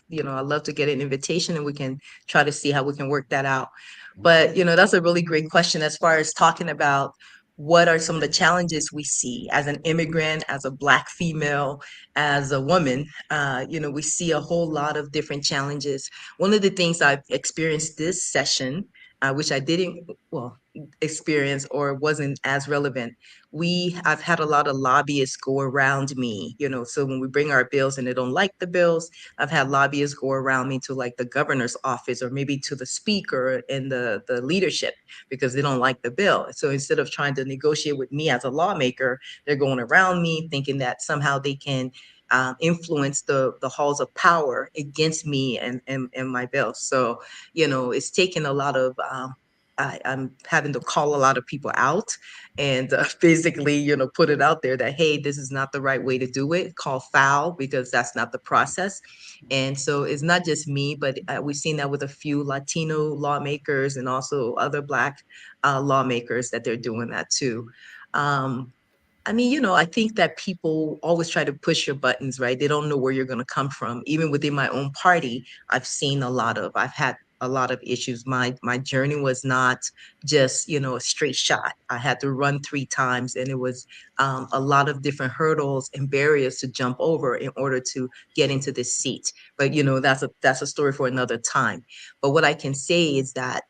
love to get an invitation, and we can try to see how we can work that out. But that's a really great question as far as talking about what are some of the challenges we see as an immigrant, as a Black female, as a woman. We see a whole lot of different challenges. One of the things I've experienced this session, which I didn't, well, experience or wasn't as relevant. I've had a lot of lobbyists go around me, so when we bring our bills and they don't like the bills, I've had lobbyists go around me to like the governor's office or maybe to the speaker and the leadership because they don't like the bill. So instead of trying to negotiate with me as a lawmaker, they're going around me thinking that somehow they can influence the halls of power against me and my bill. So, it's taken a lot of I'm having to call a lot of people out and basically, put it out there that, hey, this is not the right way to do it. Call foul because that's not the process. And so it's not just me, but we've seen that with a few Latino lawmakers and also other Black lawmakers that they're doing that too. I think that people always try to push your buttons, right? They don't know where you're going to come from. Even within my own party, I've had a lot of issues. My journey was not just, a straight shot. I had to run 3 times, and it was a lot of different hurdles and barriers to jump over in order to get into this seat. But that's a story for another time. But what I can say is that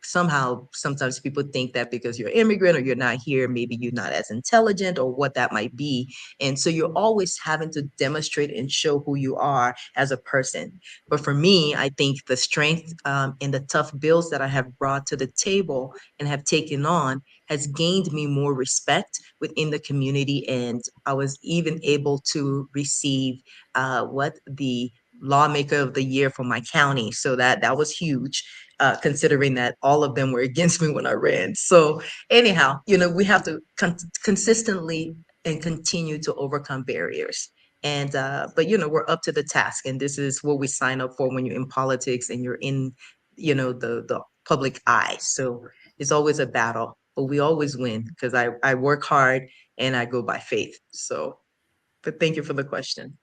sometimes people think that because you're immigrant or you're not here, maybe you're not as intelligent or what that might be. And so you're always having to demonstrate and show who you are as a person. But for me, I think the strength and the tough bills that I have brought to the table and have taken on has gained me more respect within the community. And I was even able to receive the lawmaker of the year for my county. So that was huge. Considering that all of them were against me when I ran. So anyhow, we have to consistently and continue to overcome barriers. And but we're up to the task, and this is what we sign up for when you're in politics and you're in the public eye. So it's always a battle, but we always win because I work hard and I go by faith. So, but thank you for the question.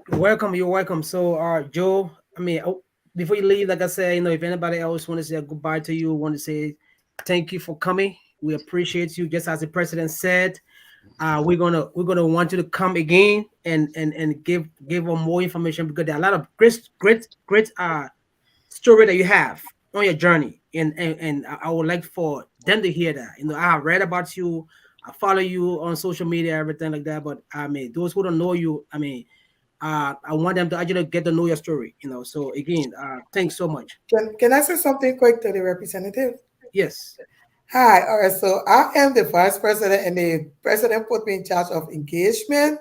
Welcome, you're welcome. So, Joe, before you leave, like I said, if anybody else want to say goodbye to you, want to say thank you for coming. We appreciate you. Just as the president said, we're gonna want you to come again and give them more information, because there are a lot of great story that you have on your journey, and I would like for them to hear that. I have read about you, I follow you on social media, everything like that. But those who don't know you, I want them to actually get to know your story. So again, thanks so much. Can I say something quick to the representative? Yes. Hi. All right. So I am the vice president, and the president put me in charge of engagement.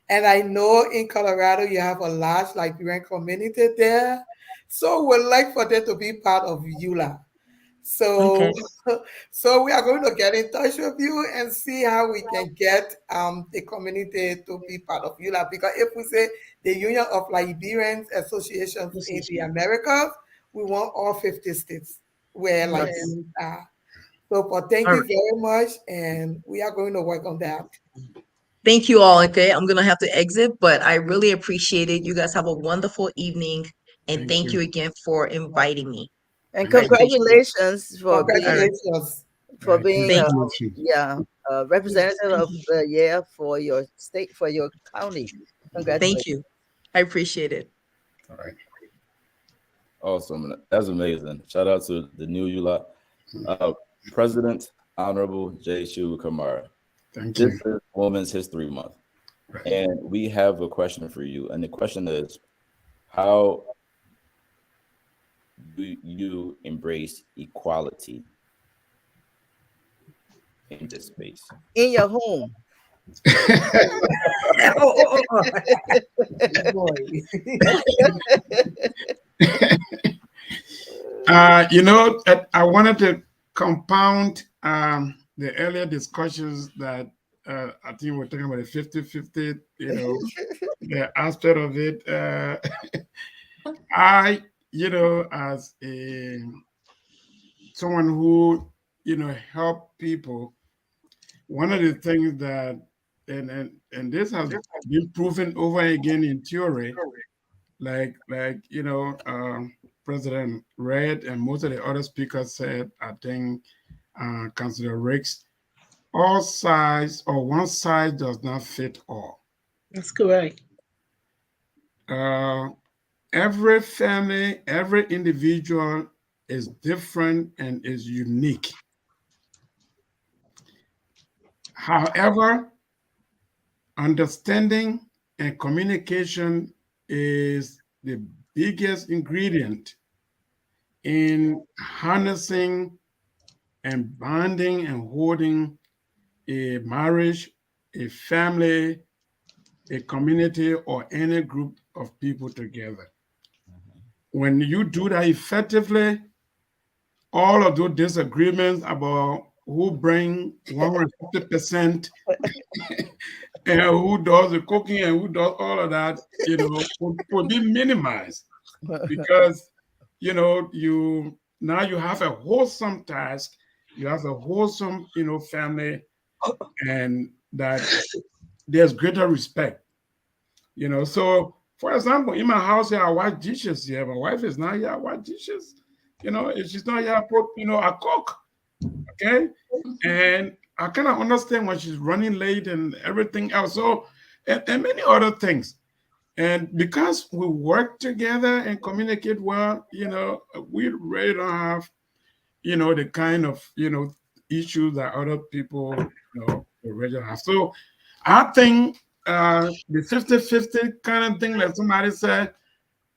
And I know in Colorado you have a large Liberian community there. So we'd like for them to be part of Ulaa. So, Okay. so we are going to get in touch with you and see how we can get the community to be part of ULA. Because if we say the Union of Liberians Associations in the Americas, we want all 50 states where Yes. Liberians are. So, but thank All you right. very much, and we are going to work on that. Thank you all. Okay, I'm gonna have to exit, but I really appreciate it. You guys have a wonderful evening, and thank you again for inviting me. And I appreciate it. congratulations for All right. being Thank you. representative of the year for your state, for your county. Congratulations. Thank you. I appreciate it. All right. Awesome. That's amazing. Shout out to the new ULA. President Honorable J. Shu Kamara. Thank This you. is Women's History Month. Right. And we have a question for you. And the question is, how do you embrace equality in this space? In your home. Boy. I wanted to compound the earlier discussions that I think we're talking about the 50-50, the aspect of it. I, as someone who, help people, one of the things that, and this has been proven over again in theory, like President Red and most of the other speakers said, I think Councilor Riggs, all sides or one size does not fit all. That's correct. Every family, every individual is different and is unique. However, understanding and communication is the biggest ingredient in harnessing and bonding and holding a marriage, a family, a community, or any group of people together. When you do that effectively, all of those disagreements about who bring 150% and who does the cooking and who does all of that, would be minimized, because you now you have a wholesome task, you have a wholesome family, and that there's greater respect. So for example, in my house here, I wash dishes here. My wife is not here, I wash dishes. If she's not here, I cook. Okay. And I kind of understand when she's running late and everything else. So, and many other things. And because we work together and communicate well, we really don't have, the kind of, issues that other people, already have. So I think the 50-50 kind of thing that somebody said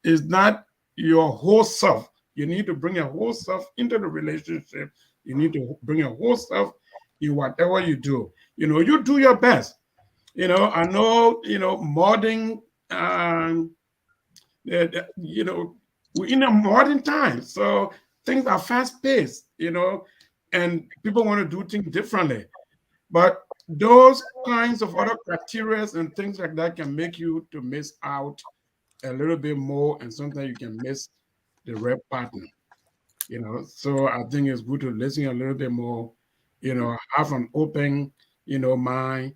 is not your whole self. You need to bring your whole self into the relationship. You need to bring your whole self in whatever you do. You do your best. I know, modern, we're in a modern time. So things are fast paced, and people want to do things differently. But those kinds of other criteria and things like that can make you to miss out a little bit more, and sometimes you can miss the right partner. So I think it's good to listen a little bit more, have an open, mind,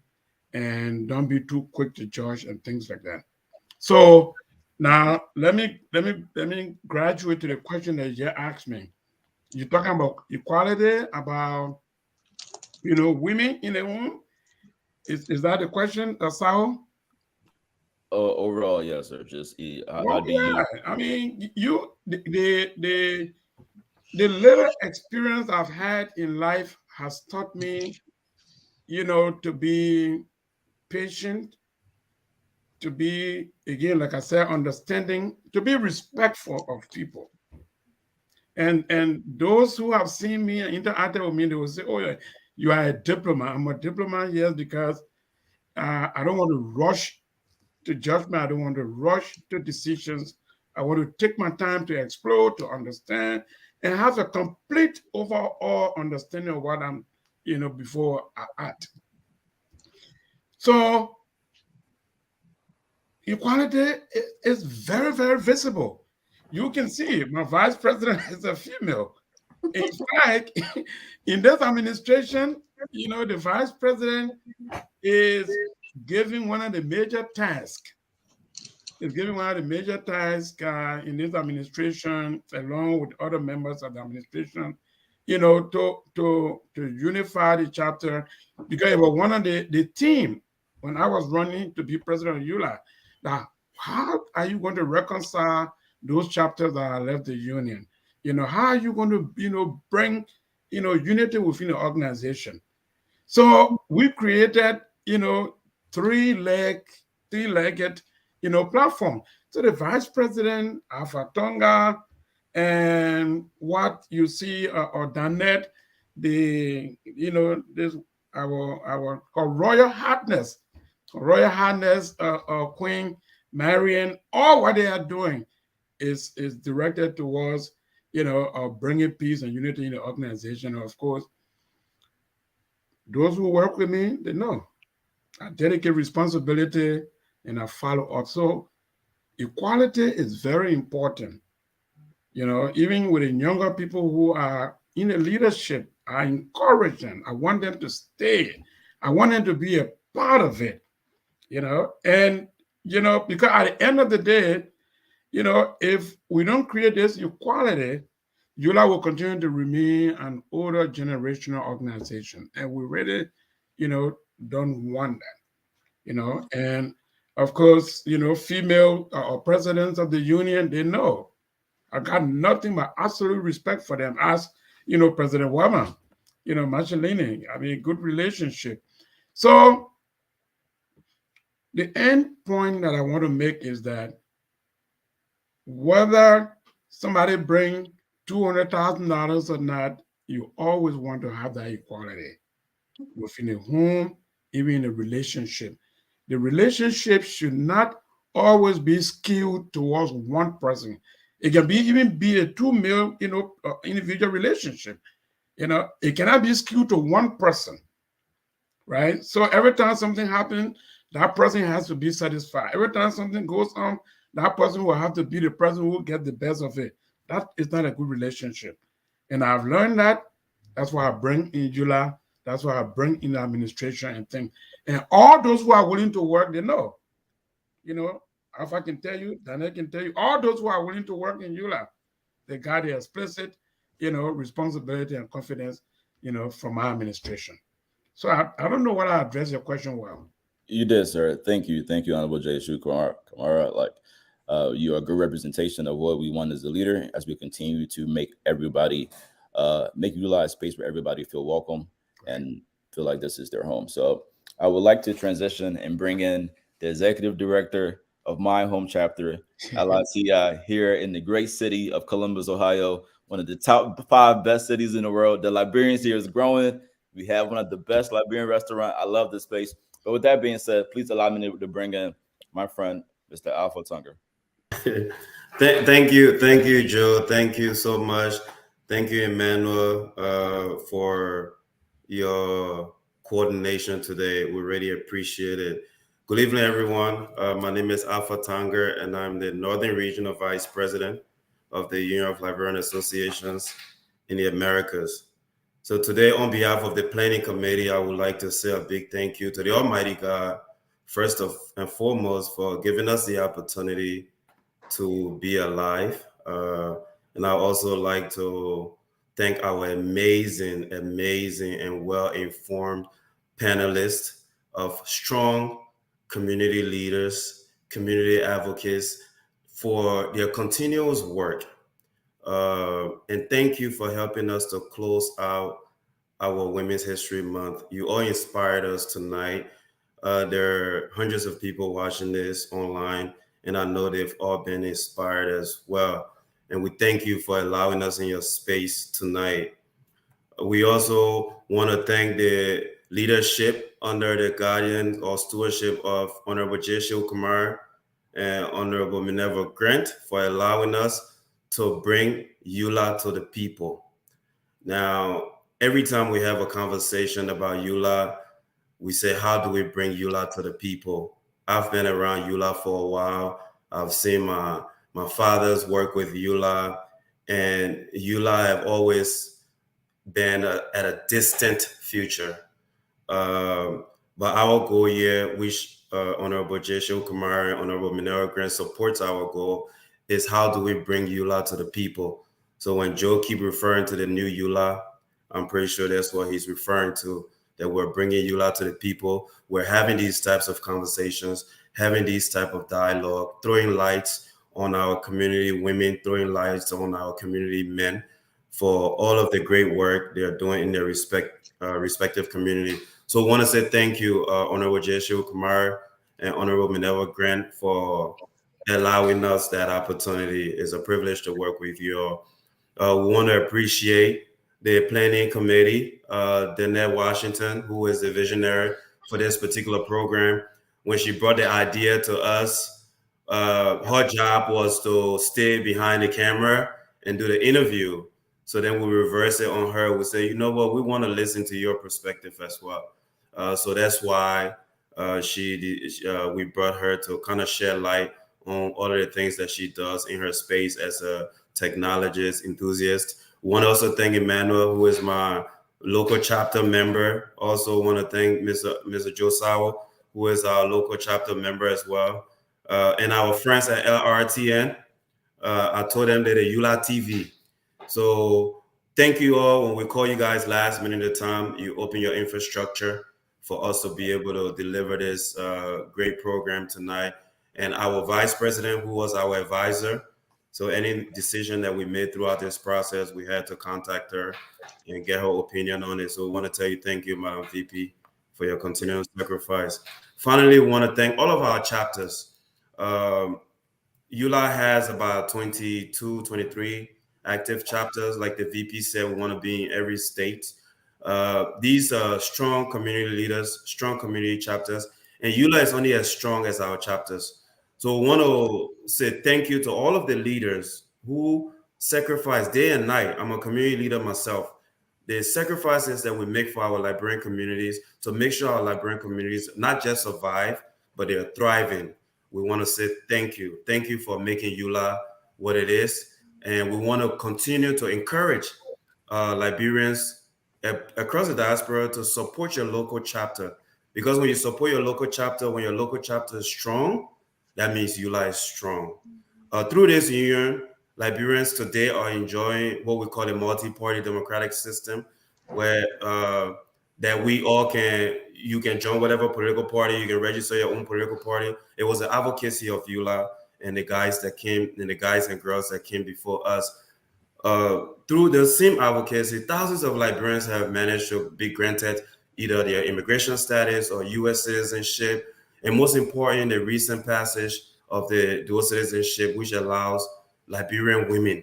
and don't be too quick to judge and things like that. So now let me graduate to the question that you asked me. You're talking about equality, about women in the home. Is that the question, Sao? Overall, yes, sir. Just how do Yeah, you? I mean, the little experience I've had in life has taught me, to be patient, to be, again, like I said, understanding, to be respectful of people. And those who have seen me and interacted with me, they will say, "Oh, yeah, you are a diplomat." I'm a diplomat, yes, because I don't want to rush to judgment. I don't want to rush to decisions. I want to take my time to explore, to understand, and have a complete overall understanding of what I'm, before I act. So equality is very, very visible. You can see my vice president is a female. In fact, in this administration, the vice president is giving one of the major tasks is giving one of the major tasks in this administration, along with other members of the administration, to unify the chapter, because it was one of the team when I was running to be president of Ulaa. Now, how are you going to reconcile those chapters that have left the union? How are you going to, bring, unity within the organization? So we created, three-leg, three-legged, platform. So the vice president, Alpha Tonga, and what you see, or Danette, this our called Royal Highness, Queen Marian. All what they are doing is directed towards, bringing peace and unity in the organization. Of course, those who work with me, they know I dedicate responsibility and I follow up. So equality is very important. Even with the younger people who are in the leadership, I encourage them. I want them to stay. I want them to be a part of it, and, because at the end of the day, if we don't create this equality, Ulaa will continue to remain an older generational organization. And we really, don't want that. And of course, female presidents of the union, they know I got nothing but absolute respect for them. As, President Wama, Marcelini, I mean, good relationship. So the end point that I want to make is that whether somebody bring $200,000 or not, you always want to have that equality within a home, even in a relationship. The relationship should not always be skewed towards one person. It can be even be a two male, individual relationship. It cannot be skewed to one person, right? So every time something happens, that person has to be satisfied. Every time something goes on, that person will have to be the person who will get the best of it. That is not a good relationship. And I've learned that. That's why I bring in Ulaa. That's why I bring in the administration and things. And all those who are willing to work, they know. If I can tell you, then I can tell you, all those who are willing to work in Ulaa, they got the explicit, responsibility and confidence, from our administration. So I don't know whether I addressed your question well. You did, sir. Thank you. Thank you, Honorable J. Kamara. Like, you are a good representation of what we want as a leader as we continue to make everybody, make utilize space where everybody feel welcome and feel like this is their home. So I would like to transition and bring in the executive director of my home chapter, LICI, here in the great city of Columbus, Ohio, one of the top 5 best cities in the world. The Liberians here is growing. We have one of the best Liberian restaurants. I love this space. But with that being said, please allow me to bring in my friend, Mr. Alpha Tunger. Thank you, Joe. Thank you so much. Thank you, Emmanuel, for your coordination today. We really appreciate it. Good evening, everyone. My name is Alpha Tanger, and I'm the Northern Regional Vice President of the Union of Liberian Associations in the Americas. So today, on behalf of the Planning Committee, I would like to say a big thank you to the Almighty God, first and foremost, for giving us the opportunity to be alive. And I also like to thank our amazing and well-informed panelists of strong community leaders, community advocates for their continuous work. And thank you for helping us to close out our Women's History Month. You all inspired us tonight. There are hundreds of people watching this online, and I know they've all been inspired as well. And we thank you for allowing us in your space tonight. We also want to thank the leadership under the guardian or stewardship of Honorable J. Kumar and Honorable Minerva Grant for allowing us to bring Ulaa to the people. Now, every time we have a conversation about Ulaa, we say, how do we bring Ulaa to the people? I've been around Ulaa for a while. I've seen my father's work with Ulaa, and Ulaa have always been at a distant future. Um, but our goal here, which Honorable J. Kumar and Honorable Minerva Grant supports our goal, is how do we bring Ulaa to the people? So when Joe keep referring to the new Ulaa, I'm pretty sure that's what he's referring to, that we're bringing Ulaa to the people. We're having these types of conversations, having these type of dialogue, throwing lights on our community women, throwing lights on our community men for all of the great work they're doing in their respective community. So I want to say thank you, Honorable Jeshu Kumar and Honorable Minerva Grant, for allowing us that opportunity. It's a privilege to work with you all. We want to appreciate the planning committee, Danette Washington, who is the visionary for this particular program. When she brought the idea to us, her job was to stay behind the camera and do the interview. So then we reverse it on her. We say, you know what, we want to listen to your perspective as well. So that's why we brought her to kind of shed light on all of the things that she does in her space as a technologist, enthusiast. Want to also thank Emmanuel, who is my local chapter member. Also want to thank Mr. Joe Sauer, who is our local chapter member as well. And our friends at LRTN. I told them they're the Ulaa TV. So thank you all. When we call you guys last minute of time, you open your infrastructure for us to be able to deliver this great program tonight. And our vice president, who was our advisor, so any decision that we made throughout this process, we had to contact her and get her opinion on it. So we want to tell you thank you, Madam VP, for your continuous sacrifice. Finally, we want to thank all of our chapters. Ulaa has about 22, 23 active chapters. Like the VP said, we want to be in every state. These are strong community leaders, strong community chapters, and Ulaa is only as strong as our chapters. So I want to say thank you to all of the leaders who sacrifice day and night. I'm a community leader myself. The sacrifices that we make for our Liberian communities to make sure our Liberian communities not just survive, but they're thriving. We want to say thank you. Thank you for making Ulaa what it is. And we want to continue to encourage Liberians across the diaspora to support your local chapter. Because when you support your local chapter, when your local chapter is strong, that means Ulaa is strong. Through this union, Liberians today are enjoying what we call a multi-party democratic system, where that we all you can join whatever political party, you can register your own political party. It was the advocacy of Ulaa and the guys and girls that came before us. Through the same advocacy, thousands of Liberians have managed to be granted either their immigration status or U.S. citizenship, and most important, the recent passage of the dual citizenship, which allows Liberian women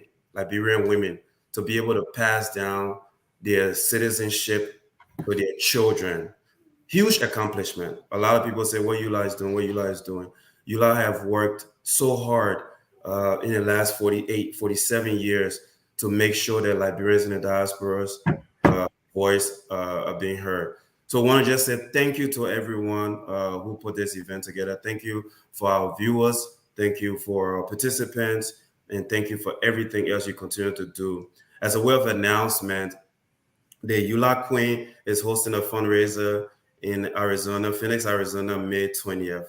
to be able to pass down their citizenship to their children. Huge accomplishment. A lot of people say, what Ulaa is doing, what Ulaa is doing. Ulaa have worked so hard in the last 48, 47 years to make sure that Liberians in the diaspora's voice are being heard. So I want to just say thank you to everyone who put this event together. Thank you for our viewers. Thank you for our participants. And thank you for everything else you continue to do. As a way of announcement, the Ulaa Queen is hosting a fundraiser in Arizona, Phoenix, Arizona, May 20th.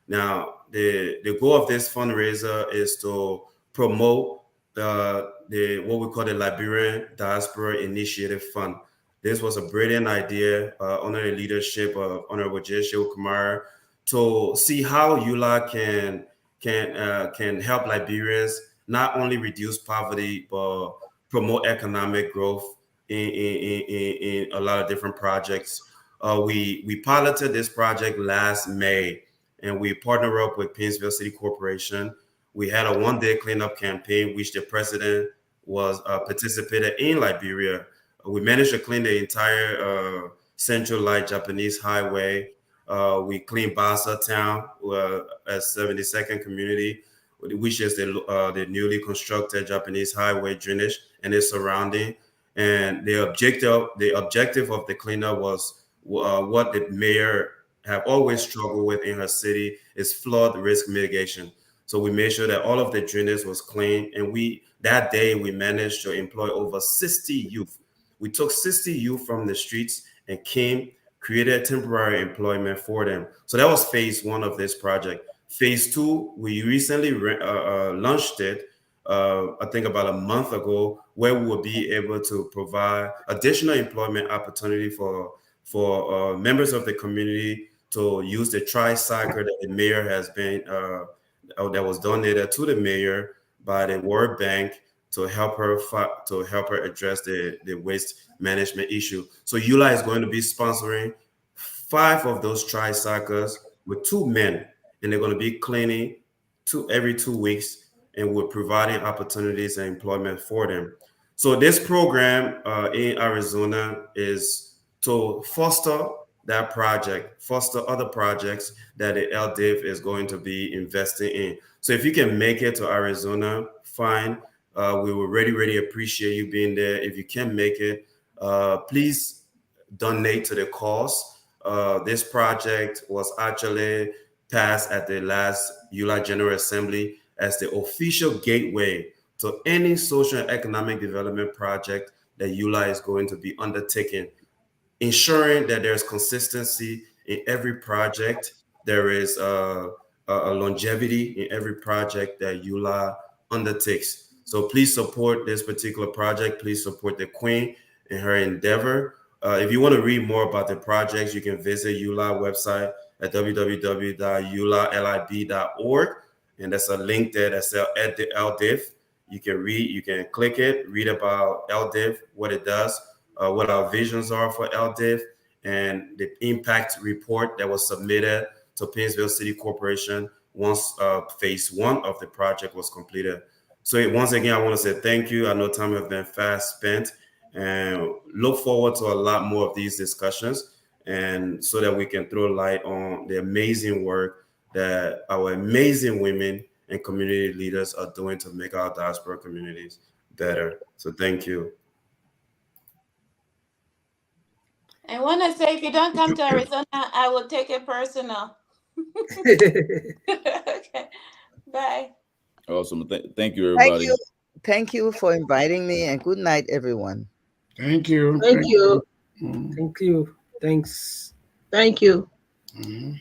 Now, the goal of this fundraiser is to promote what we call the Liberian Diaspora Initiative Fund. This was a brilliant idea under the leadership of Honorable J. Kumar to see how Ulaa can help Liberians not only reduce poverty but promote economic growth in a lot of different projects. We piloted this project last May, and we partnered up with Painesville City Corporation. We had a one-day cleanup campaign, which the president was participated in Liberia. We managed to clean the entire Central Light Japanese Highway. We clean Basa Town as 72nd Community, which is the newly constructed Japanese highway drainage and its surrounding. And the objective of the cleanup was what the mayor have always struggled with in her city is flood risk mitigation. So we made sure that all of the drainage was clean, and that day we managed to employ over 60 youth. We took 60 youth from the streets and created temporary employment for them. So that was phase one of this project. Phase two, we recently launched it, I think about a month ago, where we will be able to provide additional employment opportunity for members of the community to use the tricycle that the mayor has been that was donated to the mayor by the World Bank to help her address the waste management issue. So Ulaa is going to be sponsoring 5 of those tricycles with 2 men, and they're going to be cleaning every 2 weeks, and we're providing opportunities and employment for them. So this program in Arizona is to foster that project, foster other projects that the LDIF is going to be investing in. So if you can make it to Arizona, fine. We will really appreciate you being there. If you can make it, please donate to the cause. This project was actually passed at the last Ulaa General Assembly as the official gateway to any social and economic development project that Ulaa is going to be undertaking, ensuring that there's consistency in every project. There is a longevity in every project that Ulaa undertakes. So please support this particular project. Please support the Queen in her endeavor. If you want to read more about the projects, you can visit Ulaa website at www.ulaalib.org. And there's a link there that says LDIF. You can read, you can click it, read about LDIF, what it does, what our visions are for LDIF, and the impact report that was submitted to Painesville City Corporation once phase 1 of the project was completed. So once again, I want to say thank you. I know time has been fast spent, and look forward to a lot more of these discussions, and so that we can throw light on the amazing work that our amazing women and community leaders are doing to make our diaspora communities better. So thank you. I want to say, if you don't come to Arizona, I will take it personal. Okay. Bye. Awesome. Thank you, everybody. Thank you for inviting me, and good night, everyone. Thank you. Thank you. Thank you. Thanks. Thank you. Mhm.